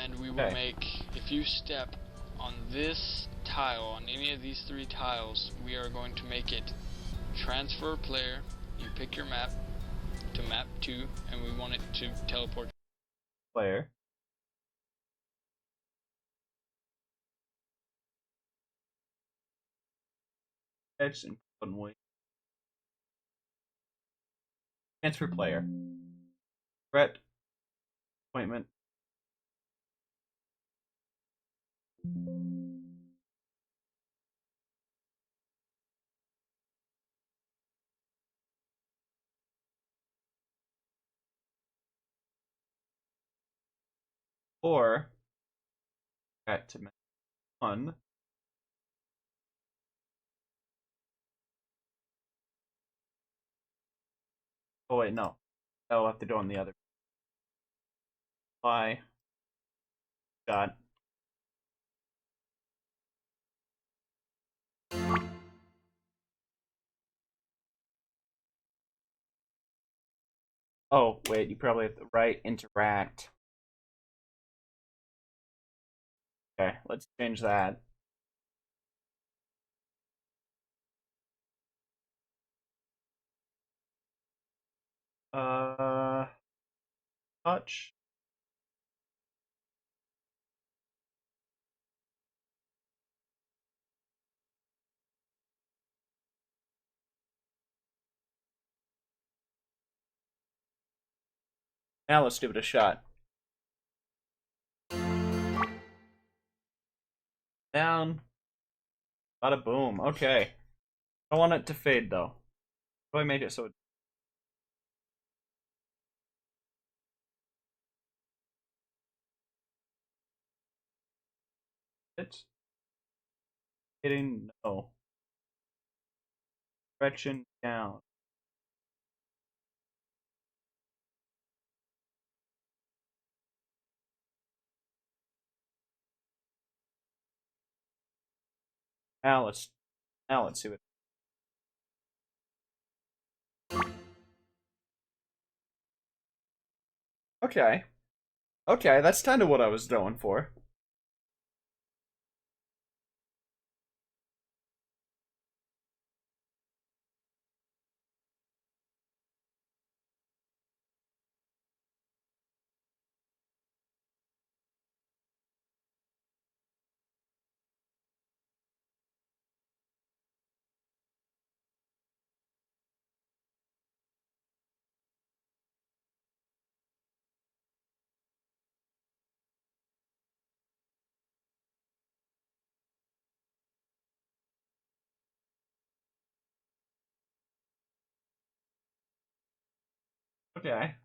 And we will make, if you step on this tile, on any of these 3 tiles, we are going to make it transfer player. You pick your map to map 2, and we want it to teleport Player. Edge and Conway. Transfer player. Threat. Appointment. Or threat to 1. Oh wait, no. I'll have to do on the other. Why? God. Oh, wait, you probably have to write interact. Okay, let's change that. Touch. Now let's give it a shot. Down. Bada boom. Okay. I don't want it to fade though. How do I make it so it's hitting no. Stretching down. Now let's see what. Okay. Okay, that's kind of what I was going for. Okay.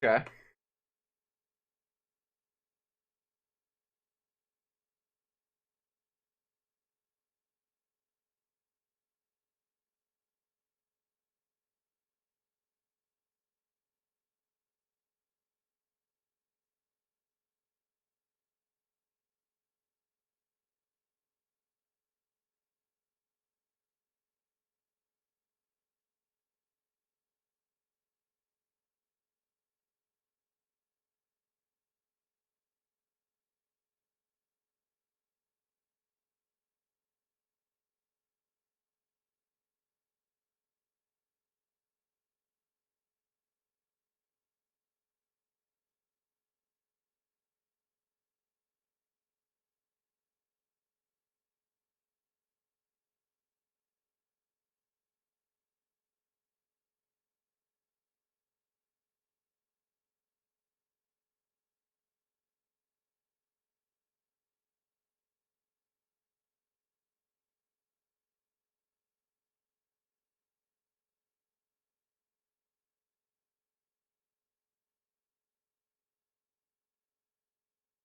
Okay.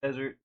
Desert.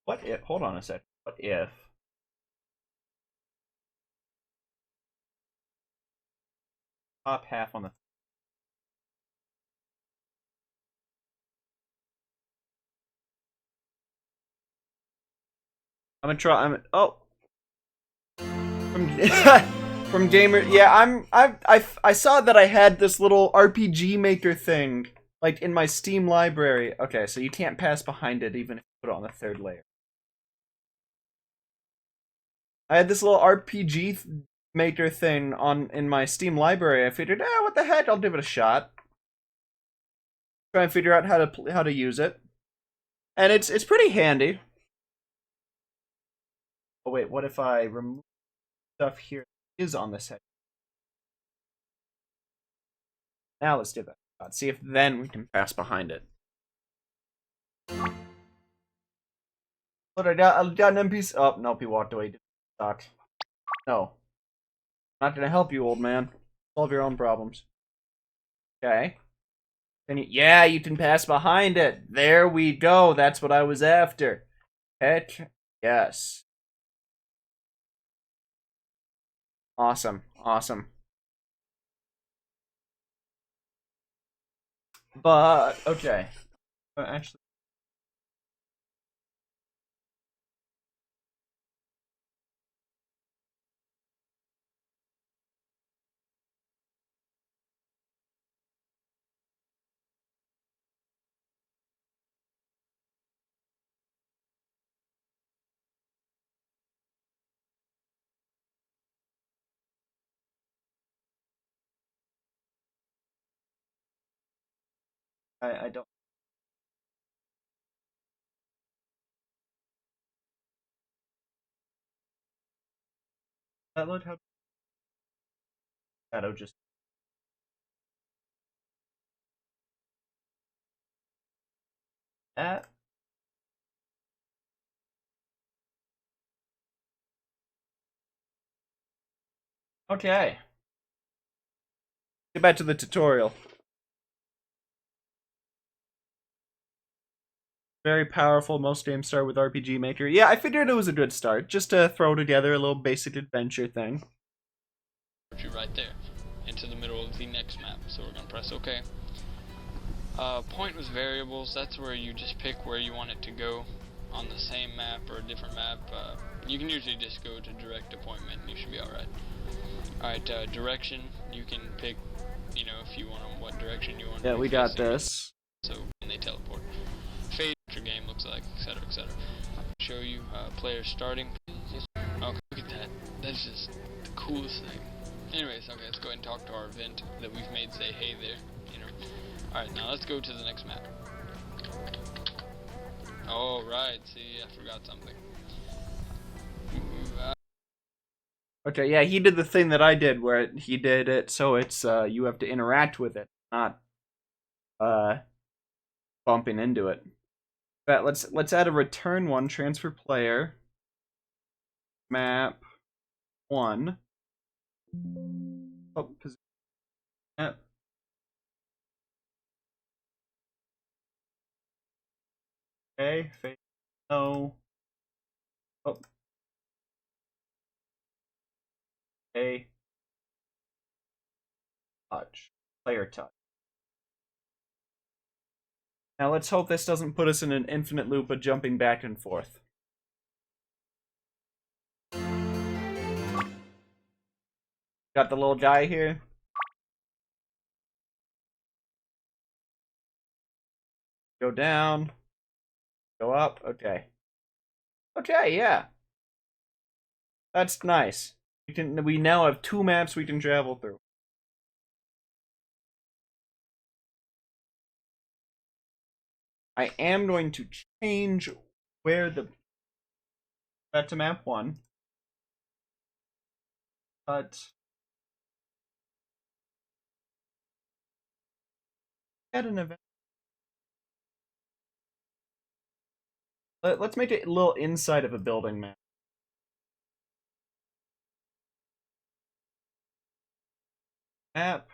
What if? Hold on a sec. What if? Top half on the. I'm gonna try. Oh. From, from gamer. Yeah, I saw that I had this little RPG Maker thing, like in my Steam library. Okay, so you can't pass behind it even if you put it on the third layer. I had this little RPG Maker thing in my Steam library. I figured, what the heck? I'll give it a shot. Try and figure out how to use it, and it's pretty handy. Oh wait, what if I remove stuff here that is on this head? Now let's do that. Let's see if then we can pass behind it. Look, I got an NPC. Oh, nope, he walked away. Suck. No. Not gonna help you, old man. Solve your own problems. Okay. Yeah, you can pass behind it. There we go. That's what I was after. Heck yes. Awesome. Awesome. But, okay. Actually. I don't. That load how shadow just. That. Okay. Get back to the tutorial. Very powerful. Most games start with RPG Maker. Yeah, I figured it was a good start, just to throw together a little basic adventure thing. You right there. into the middle of the next map. So we're going to press OK. Point with variables, that's where you just pick where you want it to go on the same map or a different map. You can usually just go to direct appointment and you should be alright. Alright, direction, you can pick, you know, if you want them, what direction you want. Yeah, we got this. So, and they teleport. Fade, what your game looks like, etc., etc. Show you players starting. Oh, look at that. That's just the coolest thing. Anyways, okay, let's go ahead and talk to our event that we've made say hey there, you know. Alright, now let's go to the next map. Oh, right, see, I forgot something. Okay, yeah, he did the thing that I did, where he did it so it's, you have to interact with it, not, bumping into it. But let's add a return one, transfer player, map 1. Oh, position. Map. Okay, face, no. Oh. Okay. Touch. Player touch. Now let's hope this doesn't put us in an infinite loop of jumping back and forth. Got the little guy here. Go down. Go up. Okay. Okay, yeah. That's nice. We now have 2 maps we can travel through. I am going to change where back to map 1. But add an event. Let's make it a little inside of a building map. Map.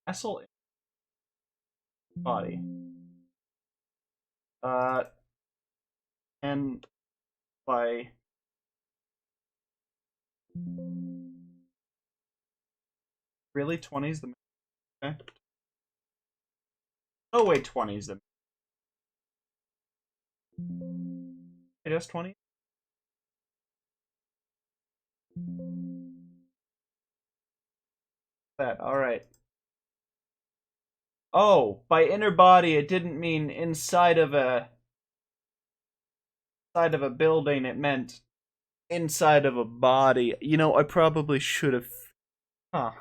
Castle body. And by really 20's the map. Okay. Oh wait, 20's the it has 20. That all right. Oh, by inner body, it didn't mean inside of a building. It meant inside of a body. You know, I probably should have. Huh.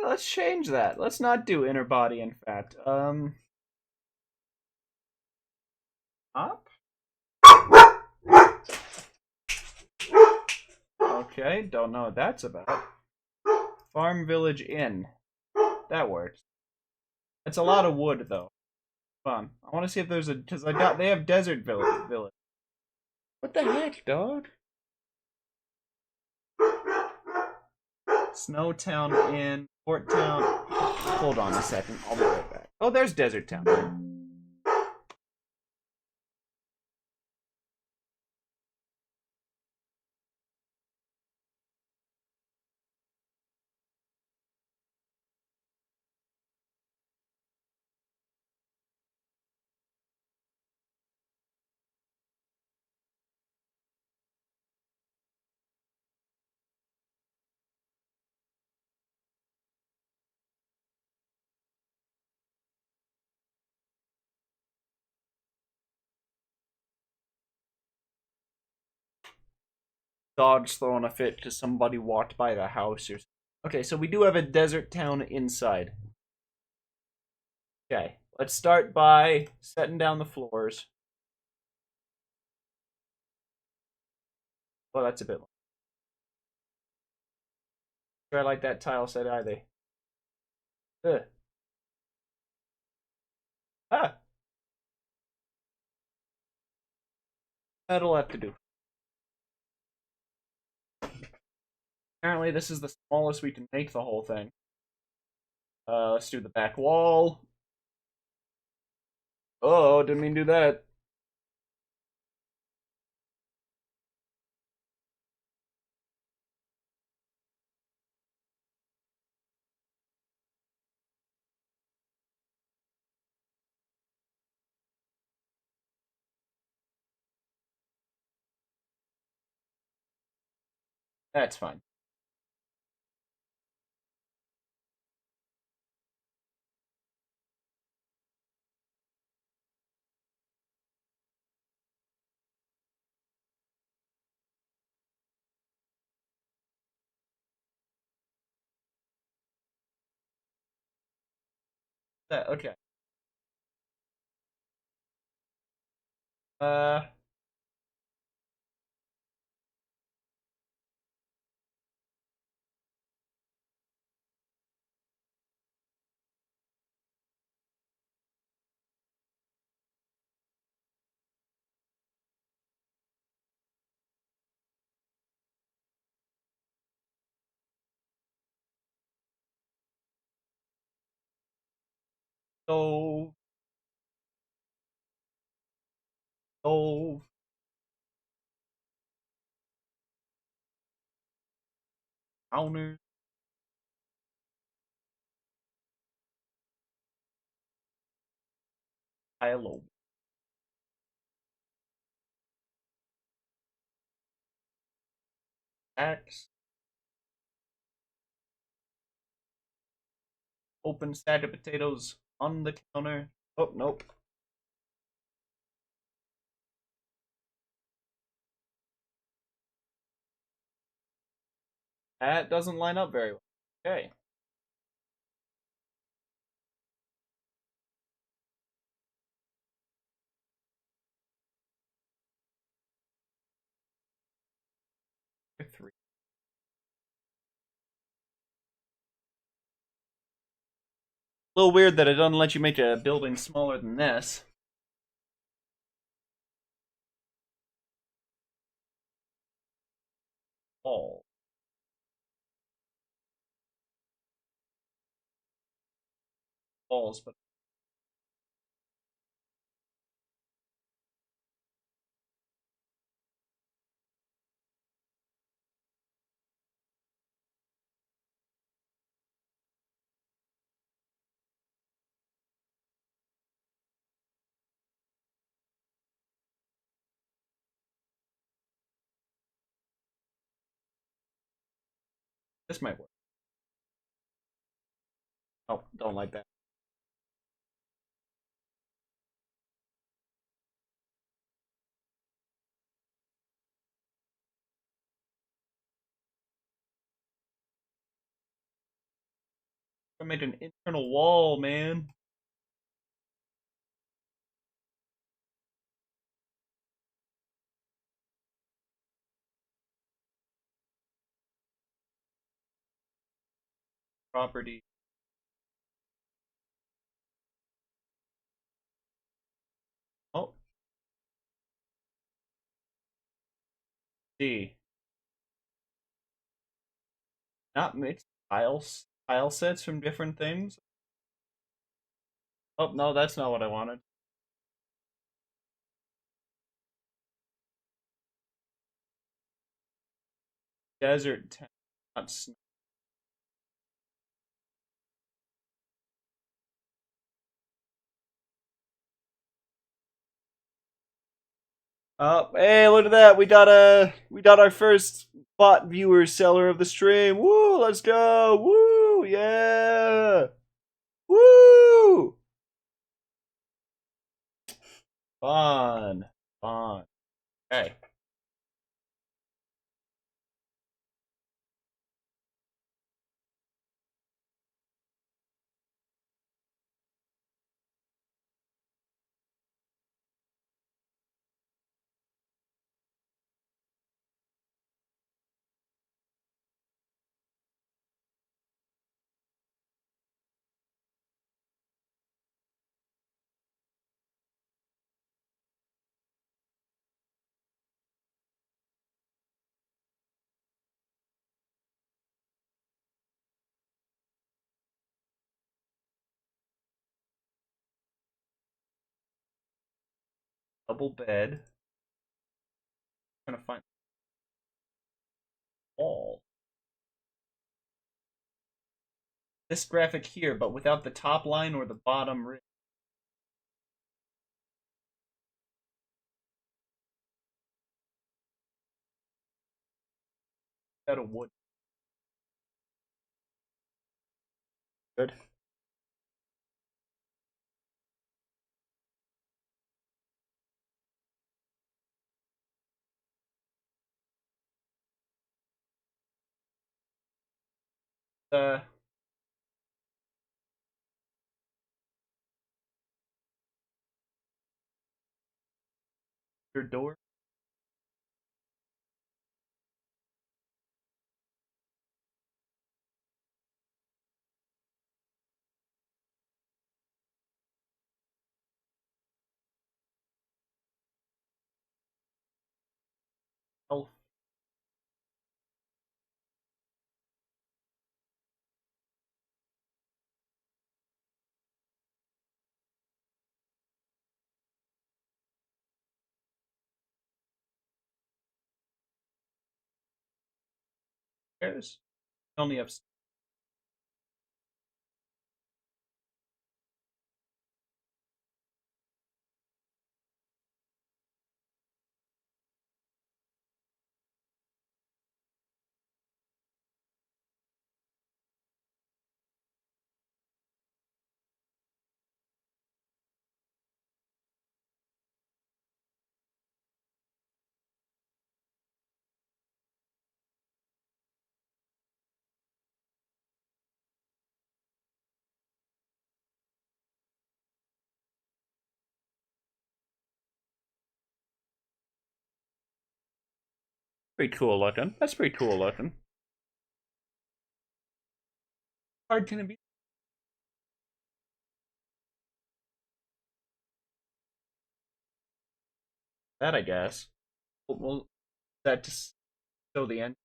Let's change that. Let's not do inner body. In fact, up. Okay, don't know what that's about. Farm Village Inn. That works. It's a lot of wood, though. Fun. I want to see if there's a... Because they have Desert Village. What the heck, dog? Snowtown Inn. Port Town. Hold on a second. I'll be right back. Oh, there's Desert Town. Dog's throwing a fit because somebody walked by the house or something. Okay, so we do have a desert town inside. Okay, let's start by setting down the floors. Well, that's a bit long. I like that tile set either. Ugh. Ah! That'll have to do. Apparently this is the smallest we can make the whole thing. Let's do the back wall. Oh, didn't mean to do that. That's fine. Okay. Uh, stove, stove, counter, pile of axe, open stack of potatoes on the counter. Oh, nope. That doesn't line up very well. Okay. Three. A little weird that it doesn't let you make a building smaller than this. All. Walls, but this might work. Oh, don't like that. I made an internal wall, man. Property. Oh, see. Not mixed tile sets from different things. Oh, no, that's not what I wanted. Desert, not snow. Hey, look at that. We got our first bot viewer seller of the stream. Woo, let's go. Woo, yeah. Woo. Fun. Fun. Okay. Double bed. Trying to find all. This graphic here, but without the top line or the bottom ridge. Out of wood. Good. Uh, your door. Health. Cares. Only have. Pretty cool looking. That's pretty cool looking. Hard can it be? That I guess. Well, that just show the end.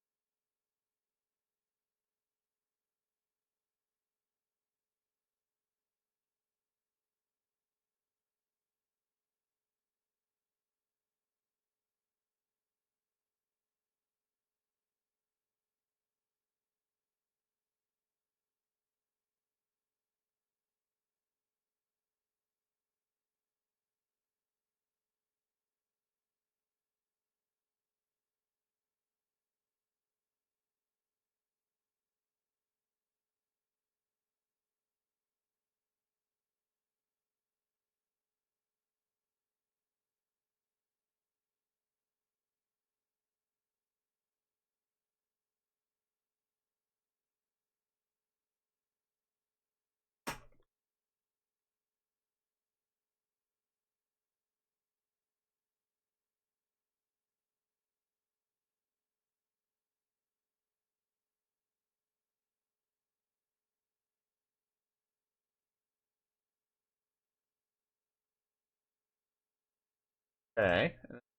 Okay.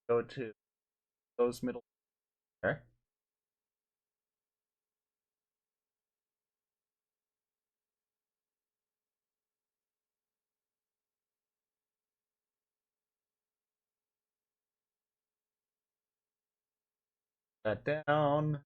Go to those middle there. That down.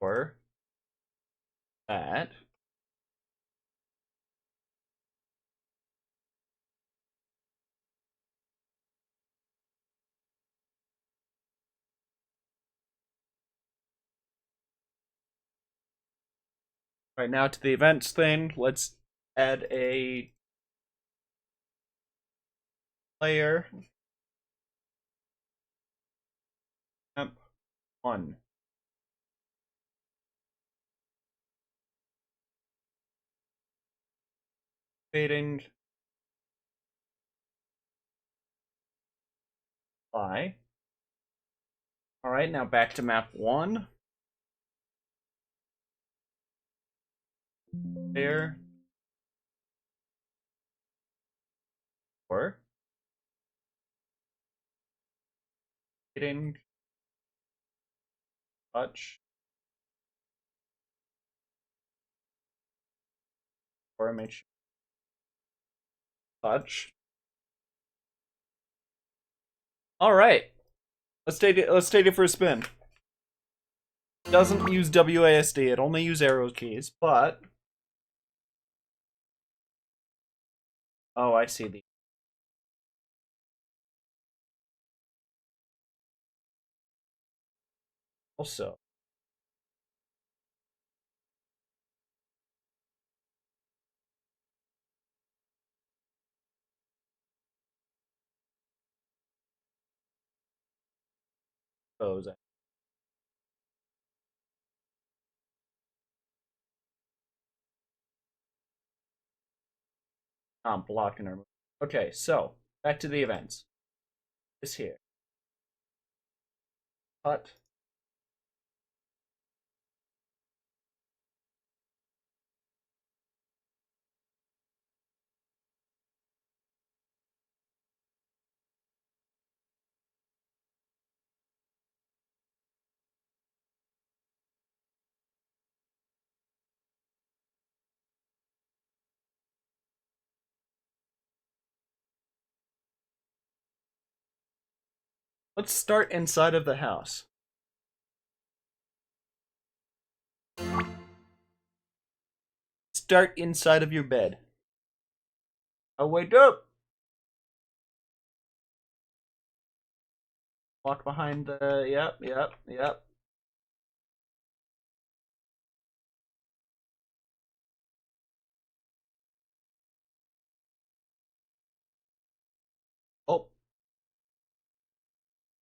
Or that. Right now to the events thing, let's add a player. Map 1. Fading. Fly. Alright, now back to map 1. There. Or. Fading. Touch. before I make sure. Touch. All right, let's take it for a spin. Doesn't use WASD. It only uses arrow keys, but oh, I see the. Also, those. I'm blocking her. Okay, so back to the events. This here. Cut. Let's start inside of the house. Start inside of your bed. Oh, wake up! Walk behind the. Yep. Oh.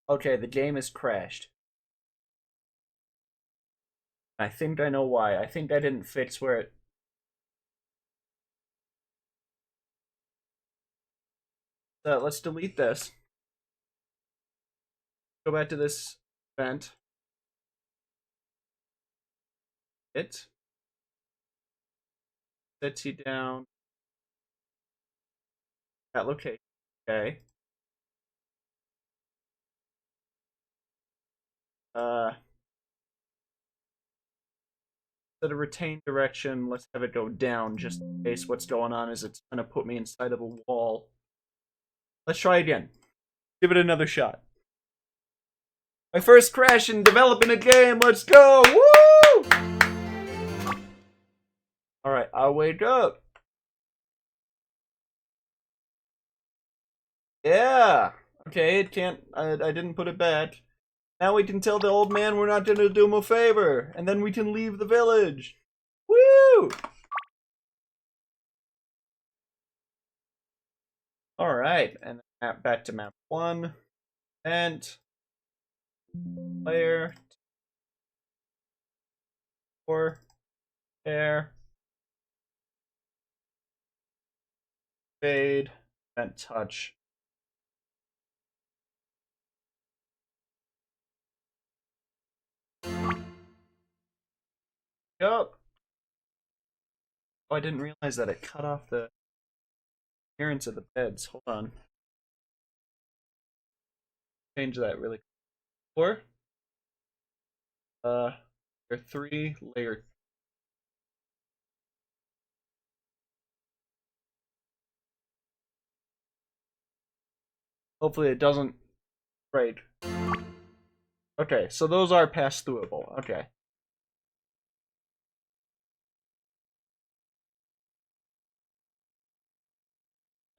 Okay, the game has crashed. I think I know why. I think I didn't fix where it. Let's delete this. Go back to this event. It sets you down. That location. Okay. Instead of retain direction, let's have it go down, just in case what's going on is it's gonna put me inside of a wall. Let's try again. Give it another shot. My first crash in developing a game. Let's go! Woo! Alright, I'll wake up. Yeah! Okay, it can't. I didn't put it back. Now we can tell the old man we're not gonna do him a favor, and then we can leave the village. Woo! Alright, and back to map 1. And player 4 air fade and touch. Yup. Oh, I didn't realize that it cut off the appearance of the beds. Hold on. Change that really quick. 4. Layer 3, layer. Hopefully it doesn't break. Okay, so those are pass throughable. Okay.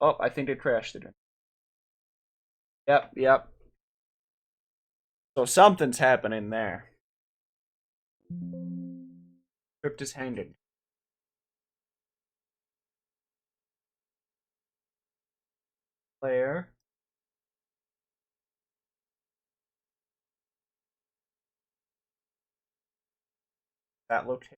Oh, I think it crashed again. Yep. So something's happening there. Crypt is hanging. Player. That location.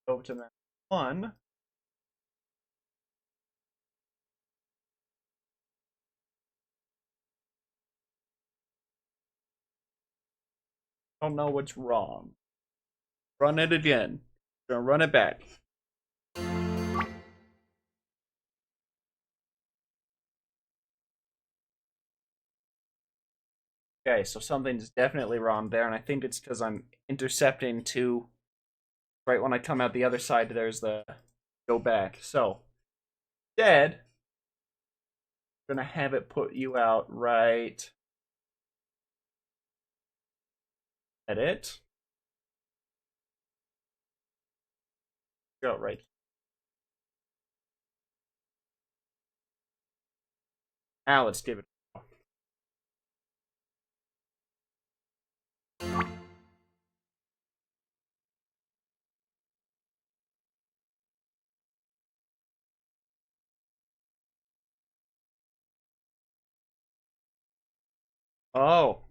Go to map 1. Don't know what's wrong. Run it again. Gonna run it back. Okay, so something's definitely wrong there, and I think it's because I'm intercepting to right when I come out the other side. There's the go back. So instead, I'm gonna have it put you out right at it. Go right. Now let's give it. Oh,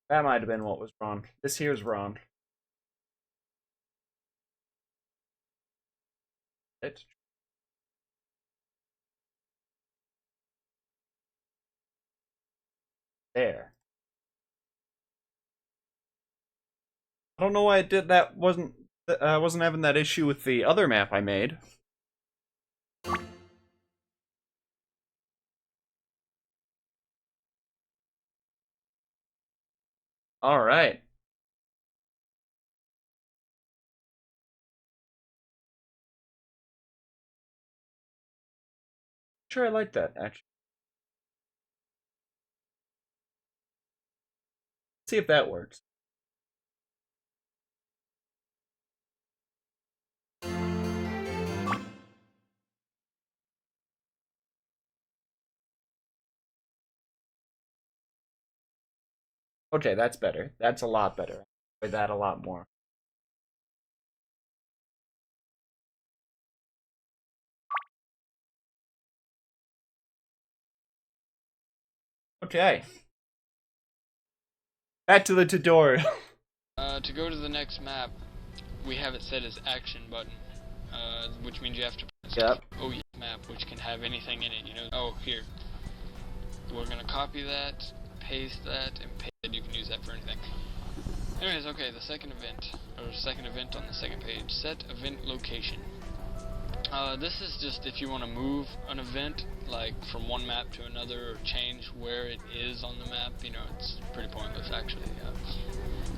that might have been what was wrong. This here's wrong. It. There. I don't know why it did that. Wasn't having that issue with the other map I made. All right. Sure, I like that actually. See if that works. Okay, that's better. That's a lot better. I enjoy that a lot more. Okay. Back to the tutorial. To go to the next map, we have it set as action button, which means you have to press Yep. oh yeah, map, which can have anything in it, you know. Oh, here. We're gonna copy that, paste that, and paste it. You can use that for anything. Anyways, okay, the second event, or second event on the second page, set event location. This is just if you want to move an event, like from one map to another, or change where it is on the map. You know, it's pretty pointless actually.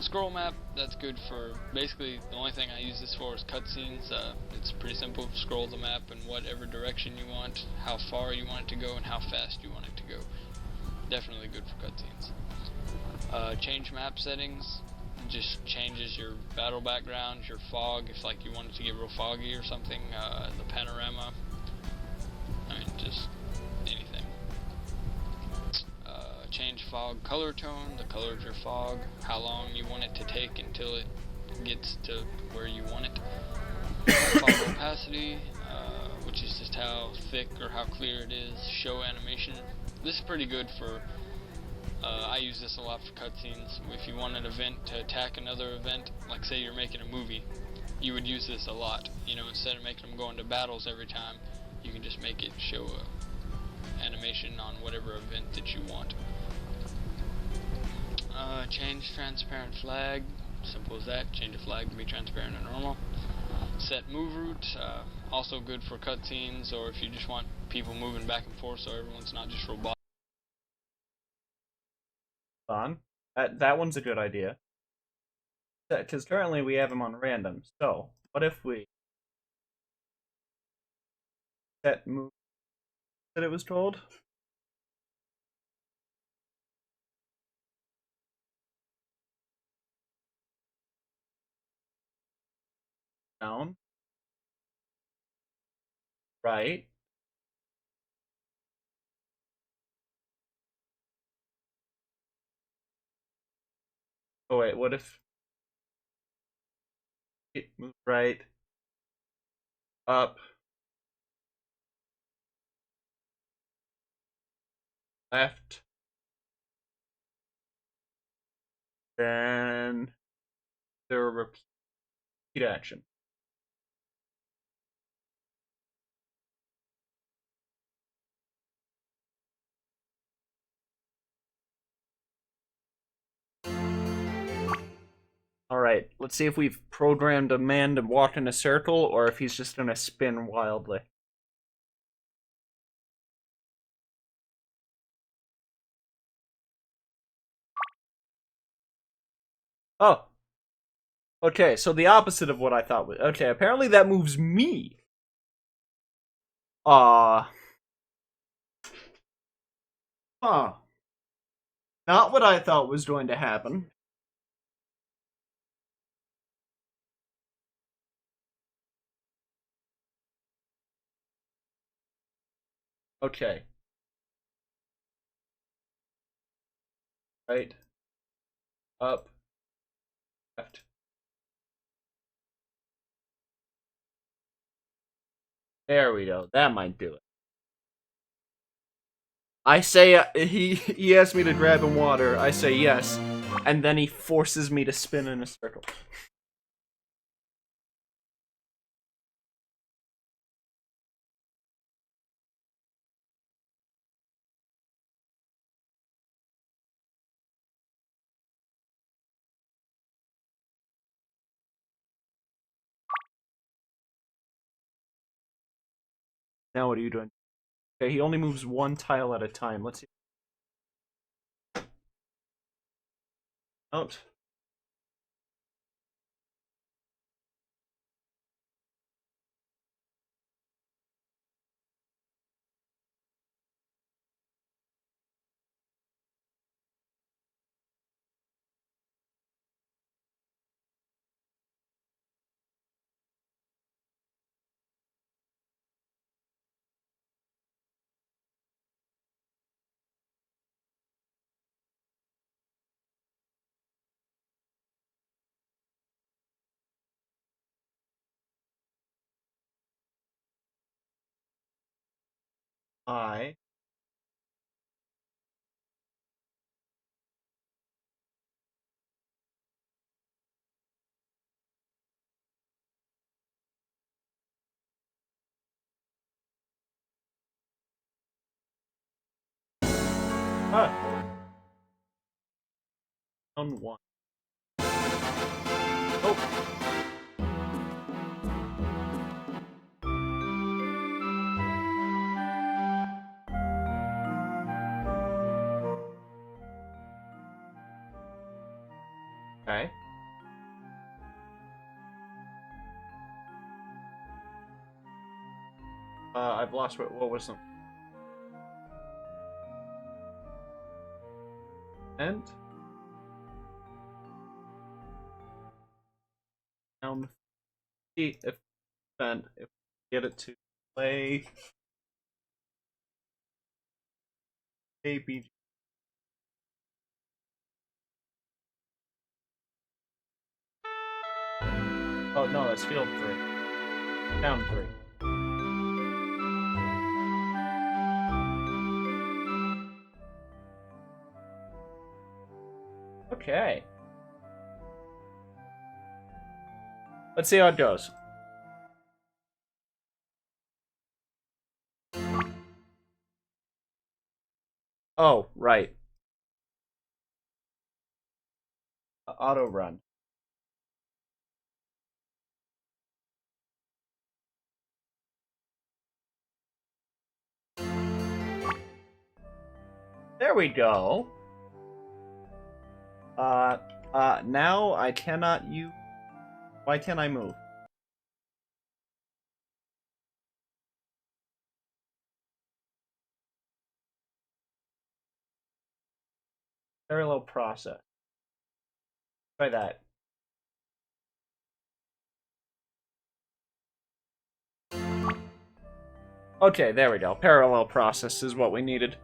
Scroll map, that's good for, basically the only thing I use this for is cutscenes. It's pretty simple. Scroll the map in whatever direction you want, how far you want it to go, and how fast you want it to go. Definitely good for cutscenes. Change map settings, just changes your battle background, your fog, if like you want it to get real foggy or something, the panorama, I mean just anything. Change fog color tone, the color of your fog, how long you want it to take until it gets to where you want it. Fog opacity, which is just how thick or how clear it is. Show animation, this is pretty good for, I use this a lot for cutscenes. If you want an event to attack another event, like say you're making a movie, you would use this a lot. You know, instead of making them go into battles every time, you can just make it show a animation on whatever event that you want. Change transparent flag, simple as that. Change a flag to be transparent and normal. Set move route, also good for cutscenes, or if you just want people moving back and forth so everyone's not just robotic. On. That one's a good idea. Because currently we have them on random. So what if we set move that it was told? Down. Right. Oh wait, what if it move right, up, left, then the repeat action. Alright, let's see if we've programmed a man to walk in a circle, or if he's just gonna spin wildly. Oh. Okay, so the opposite of what I thought was. Okay, apparently that moves me. Uh. Huh. Not what I thought was going to happen. Okay. Right. Up. Left. There we go. That might do it. I say he asked me to grab him water. I say yes, and then he forces me to spin in a circle. Now what are you doing? Okay, he only moves one tile at a time. Let's see. Out. I. Ah. On one. Oh. Okay. I've lost what was them. And down. See if we get it to play ABG. Oh no, that's field 3. Down 3. Okay. Let's see how it goes. Oh, right. Auto run. There we go. Now I cannot use. Why can't I move? Parallel process. Try that. Okay, there we go. Parallel process is what we needed.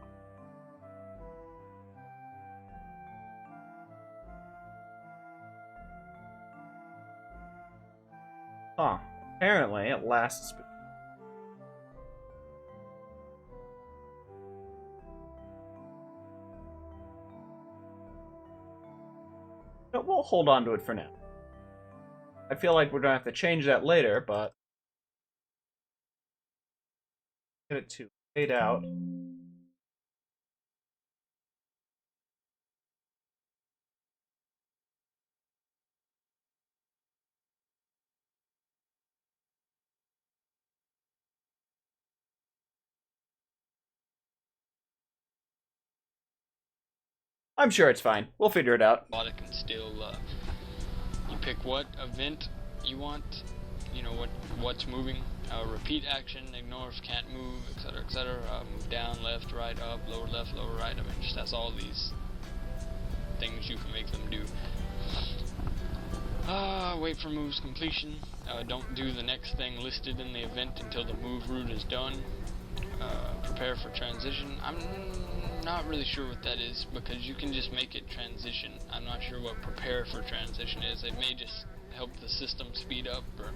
Huh. Apparently, it lasts. But we'll hold on to it for now. I feel like we're gonna have to change that later, but get it to fade out. I'm sure it's fine. We'll figure it out. Robotic and still, you pick what event you want, you know, what's moving, repeat action, ignore if can't move, etc., move down, left, right, up, lower left, lower right. I mean, just has all these things you can make them do. Wait for move's completion. Don't do the next thing listed in the event until the move route is done. Prepare for transition. I'm not really sure what that is, because you can just make it transition. I'm not sure what prepare for transition is. It may just help the system speed up, or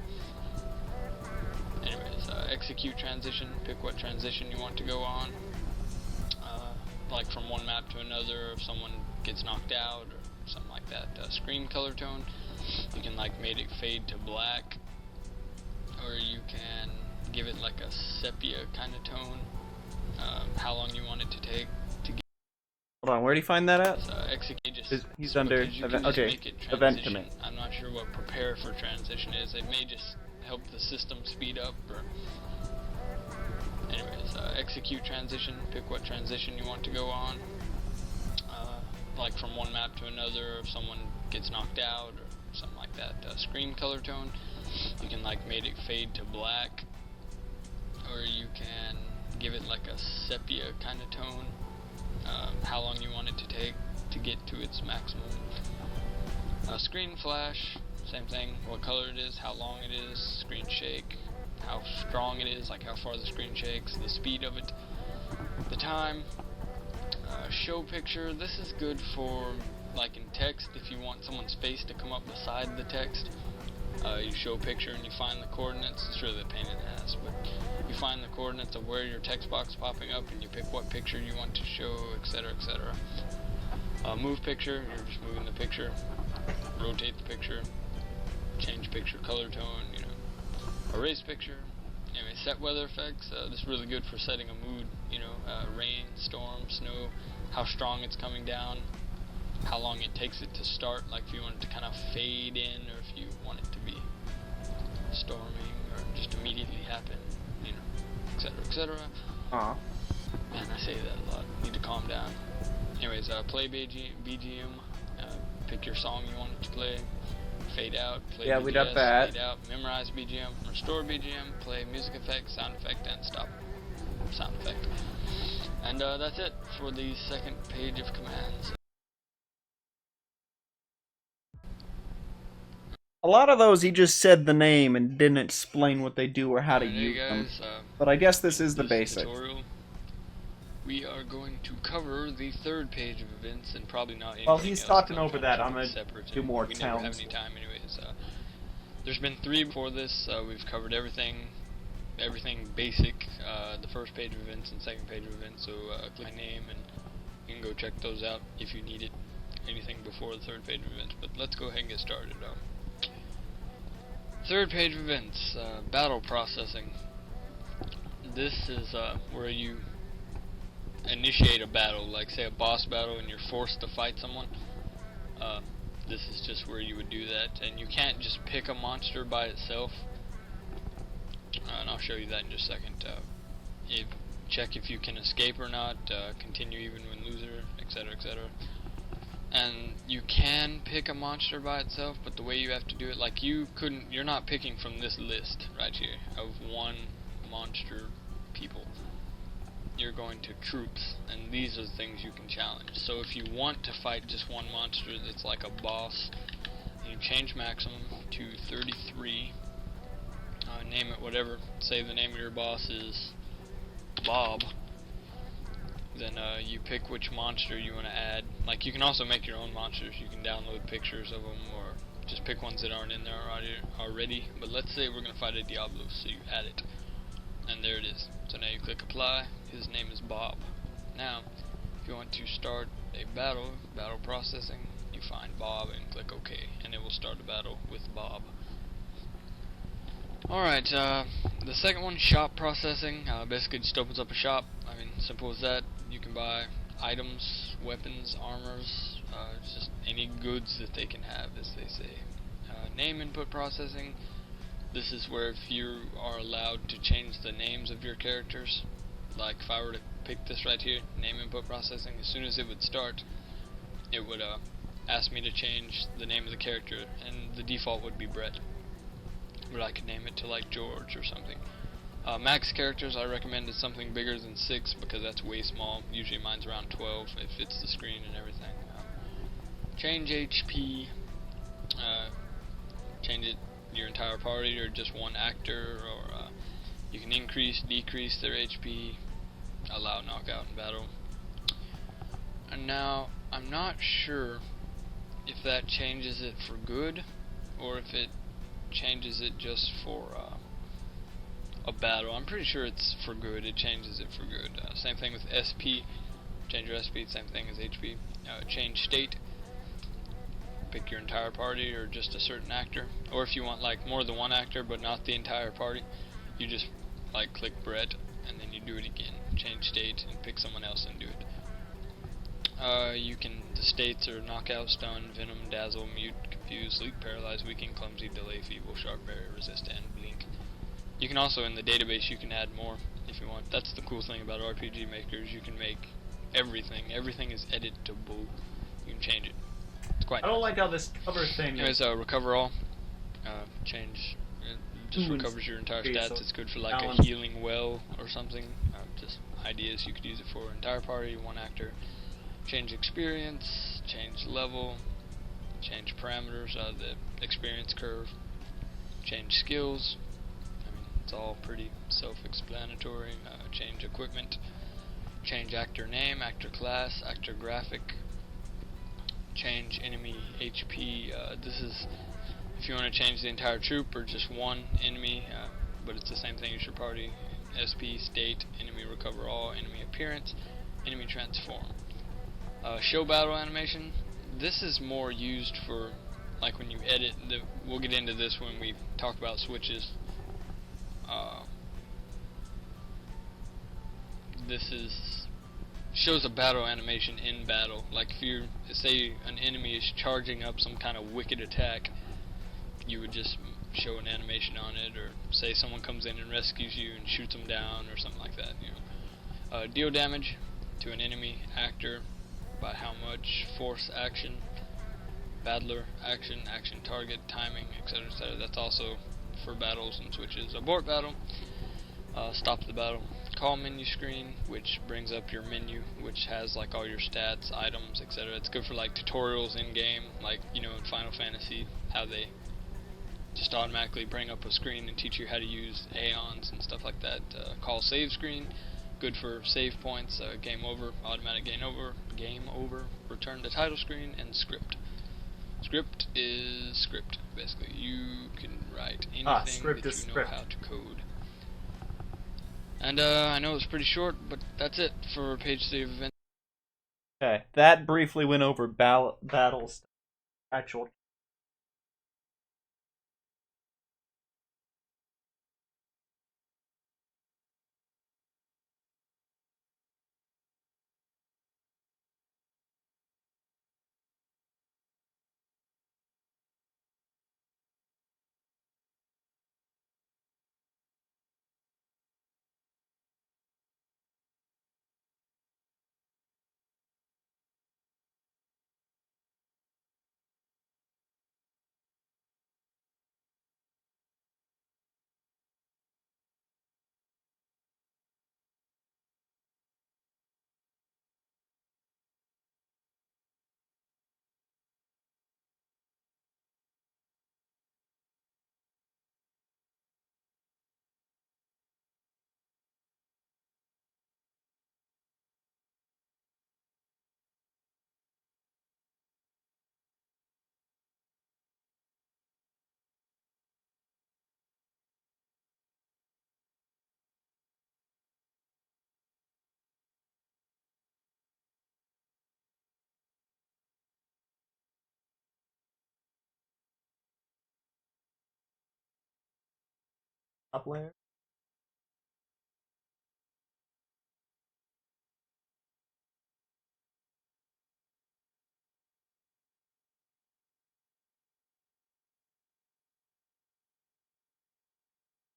anyways, execute transition. Pick what transition you want to go on, like from one map to another, if someone gets knocked out or something like that. Screen color tone, you can like make it fade to black, or you can give it like a sepia kind of tone. How long you want it to take to get. Hold on, where'd he find that at? He's under event. Okay, event command. I'm not sure what prepare for transition is. It may just help the system speed up, or anyways, execute transition. Pick what transition you want to go on, like from one map to another, if someone gets knocked out or something like that. Screen color tone, you can like make it fade to black, or you can give it like a sepia kind of tone. How long you want it to take to get to its maximum. Screen flash, same thing, what color it is, how long it is, screen shake, how strong it is, like how far the screen shakes, the speed of it, the time. Show picture, this is good for like in text, if you want someone's face to come up beside the text. You show picture and you find the coordinates. It's really a pain in the ass, but you find the coordinates of where your text box is popping up, and you pick what picture you want to show, etc., etc. Move picture, you're just moving the picture. Rotate the picture. Change picture color tone, you know. Erase picture. Anyway, set weather effects. This is really good for setting a mood, you know, rain, storm, snow, how strong it's coming down, how long it takes it to start, like if you want it to kind of fade in, or if you want it to be storming, or just immediately happen, you know, etc., etc. Man, I say that a lot. Need to calm down. Anyways, play BGM, pick your song you want it to play, fade out, play yeah, BGS, we got that. fade out, memorize BGM, restore BGM, play music effect, sound effect, and stop sound effect. And that's it for the second page of commands. A lot of those he just said the name and didn't explain what they do or how to Hey use guys, them. But I guess this is the this basics. tutorial, we are going to cover the third page of events, and probably not anything Well, he's else. talking I'm over trying that. to I'm keep it gonna separate, do and more we never have towns. any time anyways. There's been 3 before this. We've covered everything basic, the first page of events and second page of events, so click my name and you can go check those out if you need it, anything before the third page of events. But let's go ahead and get started. Third page of events, battle processing. This is where you initiate a battle, like say a boss battle and you're forced to fight someone. This is just where you would do that, and you can't just pick a monster by itself. And I'll show you that in just a second. Check if you can escape or not, continue even when loser, etc., etc. And you can pick a monster by itself, but the way you have to do it, like you're not picking from this list right here of one monster people. You're going to troops, and these are the things you can challenge. So if you want to fight just one monster that's like a boss, you change maximum to 33, name it whatever, say the name of your boss is Bob, then you pick which monster you want to add. Like you can also make your own monsters, you can download pictures of them, or just pick ones that aren't in there already. But let's say we're going to fight a Diablo, so you add it. And there it is. So now you click apply. His name is Bob. Now, if you want to start a battle processing, you find Bob and click OK, and it will start a battle with Bob. Alright, the second one, shop processing. Basically just opens up a shop. I mean, simple as that. You can buy items, weapons, armors, just any goods that they can have, as they say. Name input processing. This is where if you are allowed to change the names of your characters, like if I were to pick this right here, name input processing, as soon as it would start, it would ask me to change the name of the character, and the default would be Brett. But I could name it to like George or something. Max characters, I recommended something bigger than 6 because that's way small. Usually mine's around 12. It fits the screen and everything. Change HP. Change it your entire party or just one actor, or you can increase, decrease their HP, allow knockout in battle. And now I'm not sure if that changes it for good or if it changes it just for a battle. I'm pretty sure it's for good. It changes it for good. Same thing with SP. Change your SP, same thing as HP. Change state. Pick your entire party or just a certain actor. Or if you want like more than one actor but not the entire party, you just like click Brett and then you do it again. Change state and pick someone else and do it. The states are knockout, stun, venom, dazzle, mute, confuse, sleep, paralyze, weaken, clumsy, delay, feeble, sharp, barrier, resist, and blink. You can also, in the database, you can add more if you want. That's the cool thing about RPG makers. You can make everything. Everything is editable. You can change it. It's quite I don't nice. like how this cover thing Anyways, recover all. Change. It just Ooh, recovers your entire okay, stats. so It's good for like balance. a healing well or something. Just ideas you could use it for. Entire party, one actor. Change experience. Change level. Change parameters. The experience curve. Change skills. I mean, it's all pretty self-explanatory. Change equipment. Change actor name, actor class, actor graphic. Change enemy HP. This is if you want to change the entire troop or just one enemy, but it's the same thing as your party. SP, state, enemy recover all, enemy appearance, enemy transform. Show battle animation. This is more used for like when you edit. We'll get into this when we talk about switches. This shows a battle animation in battle. Like if you say an enemy is charging up some kind of wicked attack, you would just show an animation on it, or say someone comes in and rescues you and shoots them down or something like that. Deal damage to an enemy actor by how much, force action, battler action, action target, timing, etc., etc. That's also for battles and switches. Abort battle. Stop the battle. Call menu screen, which brings up your menu, which has like all your stats, items, etc. It's good for like tutorials in game, like in Final Fantasy, how they just automatically bring up a screen and teach you how to use Aeons and stuff like that. Call save screen, good for save points. Game over, automatic game over. Return to title screen, and script. Script is script, basically. You can write anything script that is you know script. how to code. And I know it's pretty short, but that's it for page 3 of events. Okay, that briefly went over battles. Actual. Up layer.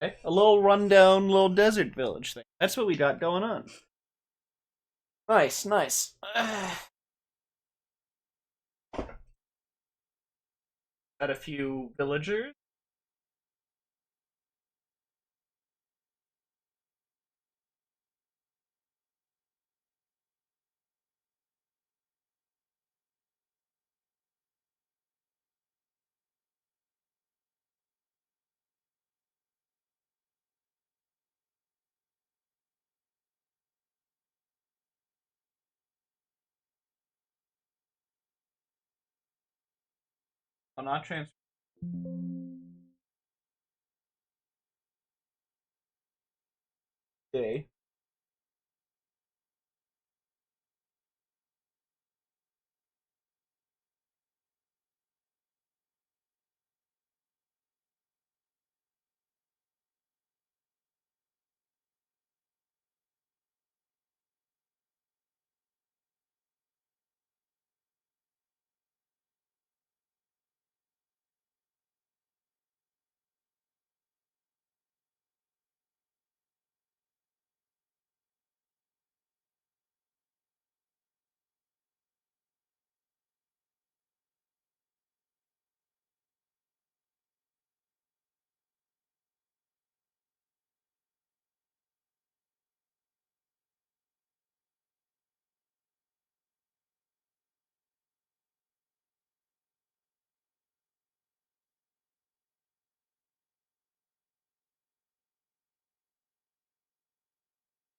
Okay, a little rundown, little desert village thing. That's what we got going on. Nice, nice. Got a few villagers. I'll not transfer. Okay.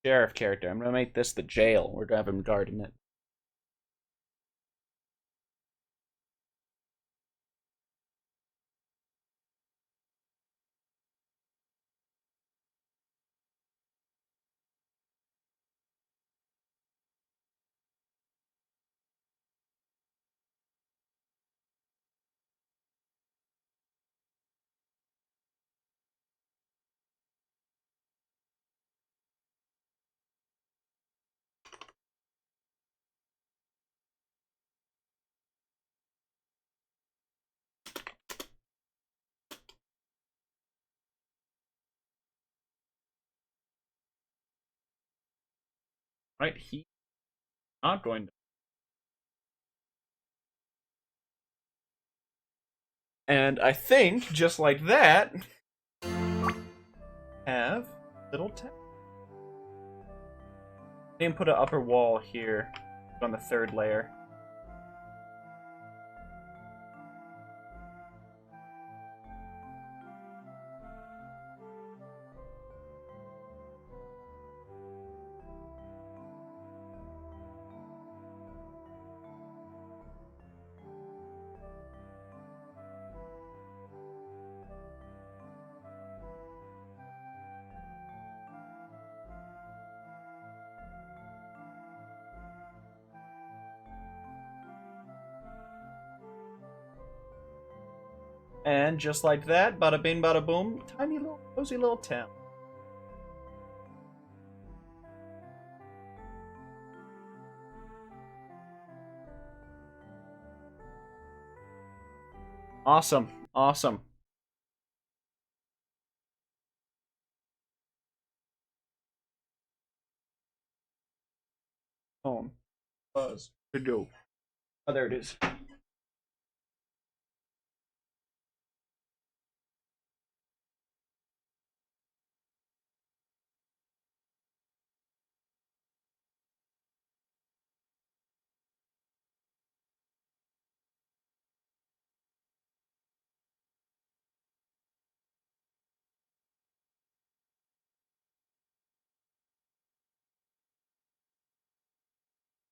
Sheriff character. I'm gonna make this the jail. We're gonna have him guarding it. Right, he not going to. And I think, just like that, have little town. And put an upper wall here on the third layer. And just like that, bada bing, bada boom, tiny little, cozy little town. Awesome, awesome. Home. Buzz. To do. Oh, there it is.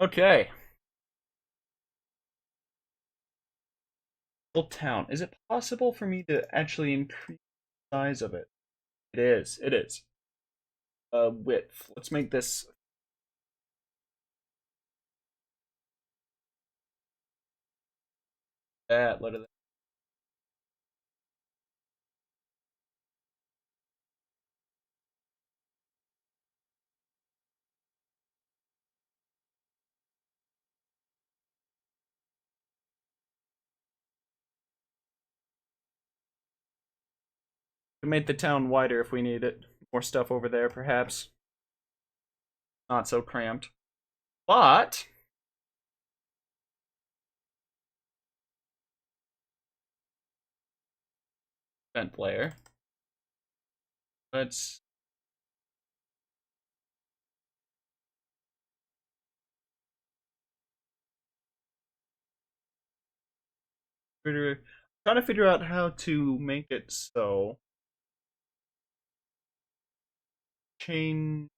Okay. Little town. Is it possible for me to actually increase the size of it? It is. It is. Width. Let's make this that. Let it. We make the town wider if we need it. More stuff over there, perhaps. Not so cramped. But vent layer. Let's trying to figure out how to make it so change.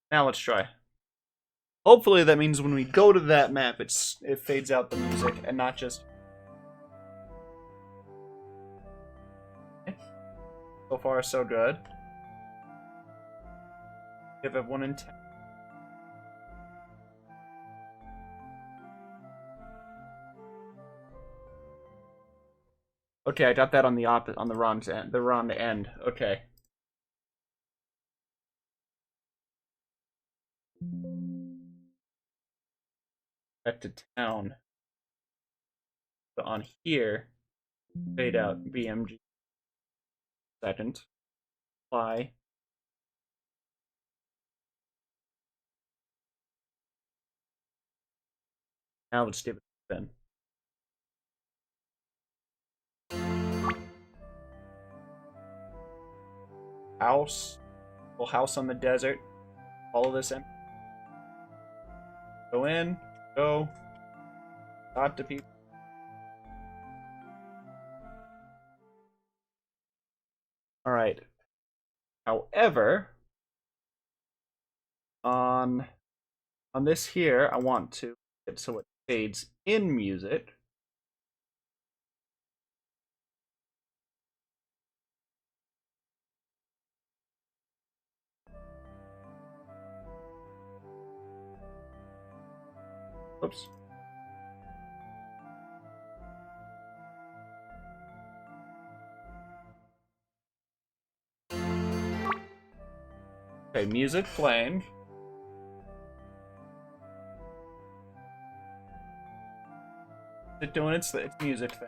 Now let's try. Hopefully that means when we go to that map, it fades out the music and not just. So far, so good. Give it 1 in 10. Okay, I got that on the wrong end. The wrong end. Okay. Back to town. So on here, fade out BMG. Second. Apply. Now let's give it a spin. House. Little house on the desert. Follow this in. Go in. Go. Talk to people. Alright. However, on this here, I want to get so it fades in music. Oops. Okay, music playing. It's doing its music thing.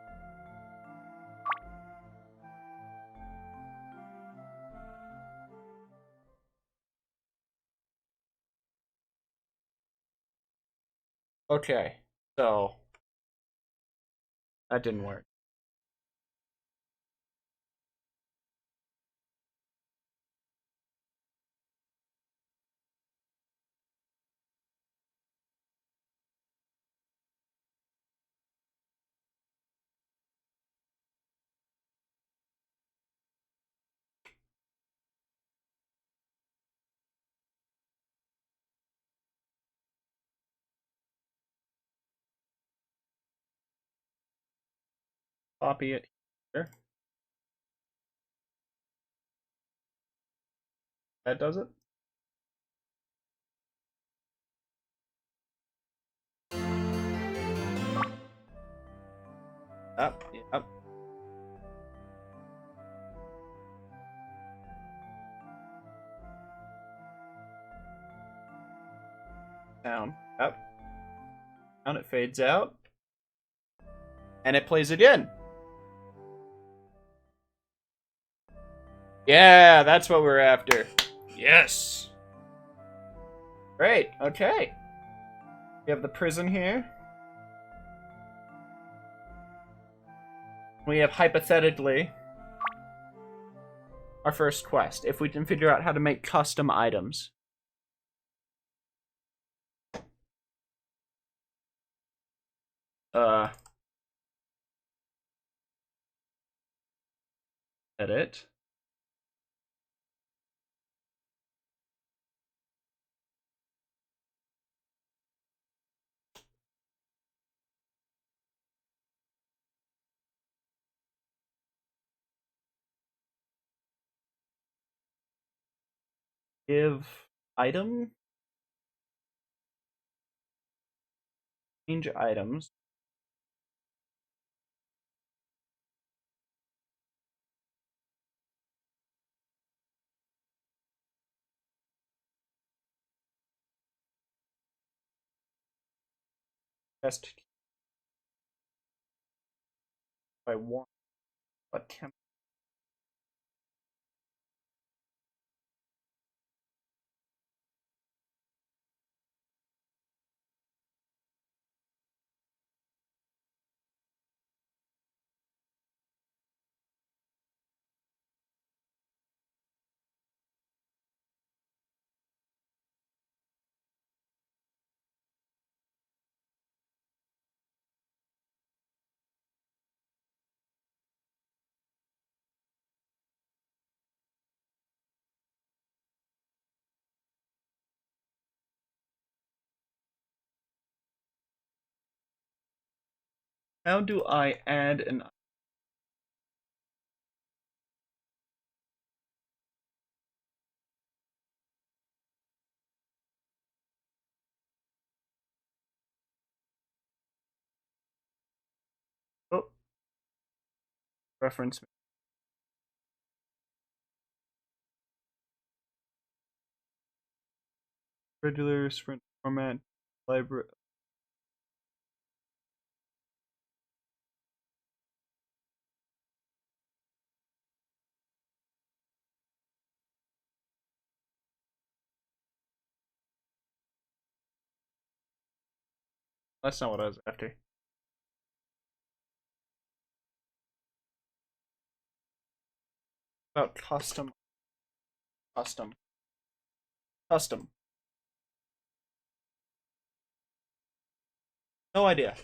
Okay, so that didn't work. Copy it here. That does it. Up, yep. Down, up. Down, it fades out. And it plays again. Yeah, that's what we're after. Yes. Great, okay. We have the prison here. We have, hypothetically, our first quest. If we can figure out how to make custom items. Edit. Give item. Change items. Test I want, but can how do I add an oh, reference regular sprint format library? That's not what I was after. About custom. No idea.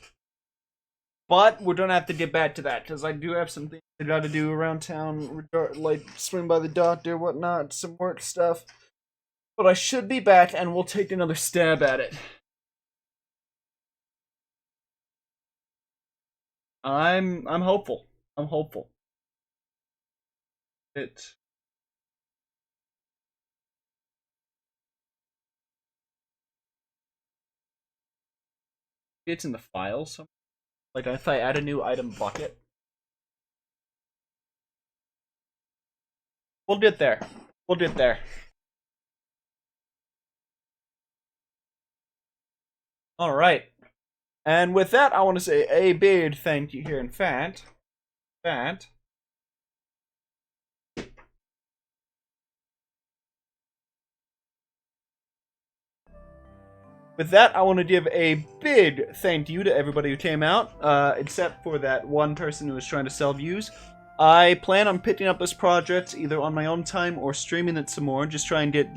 But we're gonna have to get back to that because I do have some things I gotta do around town, like swing by the doctor, whatnot, some work stuff. But I should be back, and we'll take another stab at it. I'm hopeful. I'm hopeful. It's in the files. Like if I add a new item bucket. We'll get there. We'll get there. Alright. And with that, I want to say a big thank you here in fact. With that, I want to give a big thank you to everybody who came out, except for that one person who was trying to sell views. I plan on picking up this project either on my own time or streaming it some more, just try and get...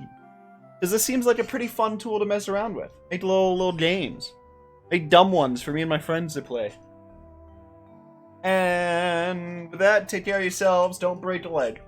Because this seems like a pretty fun tool to mess around with. Make little games. Make dumb ones for me and my friends to play. And with that, take care of yourselves, don't break a leg.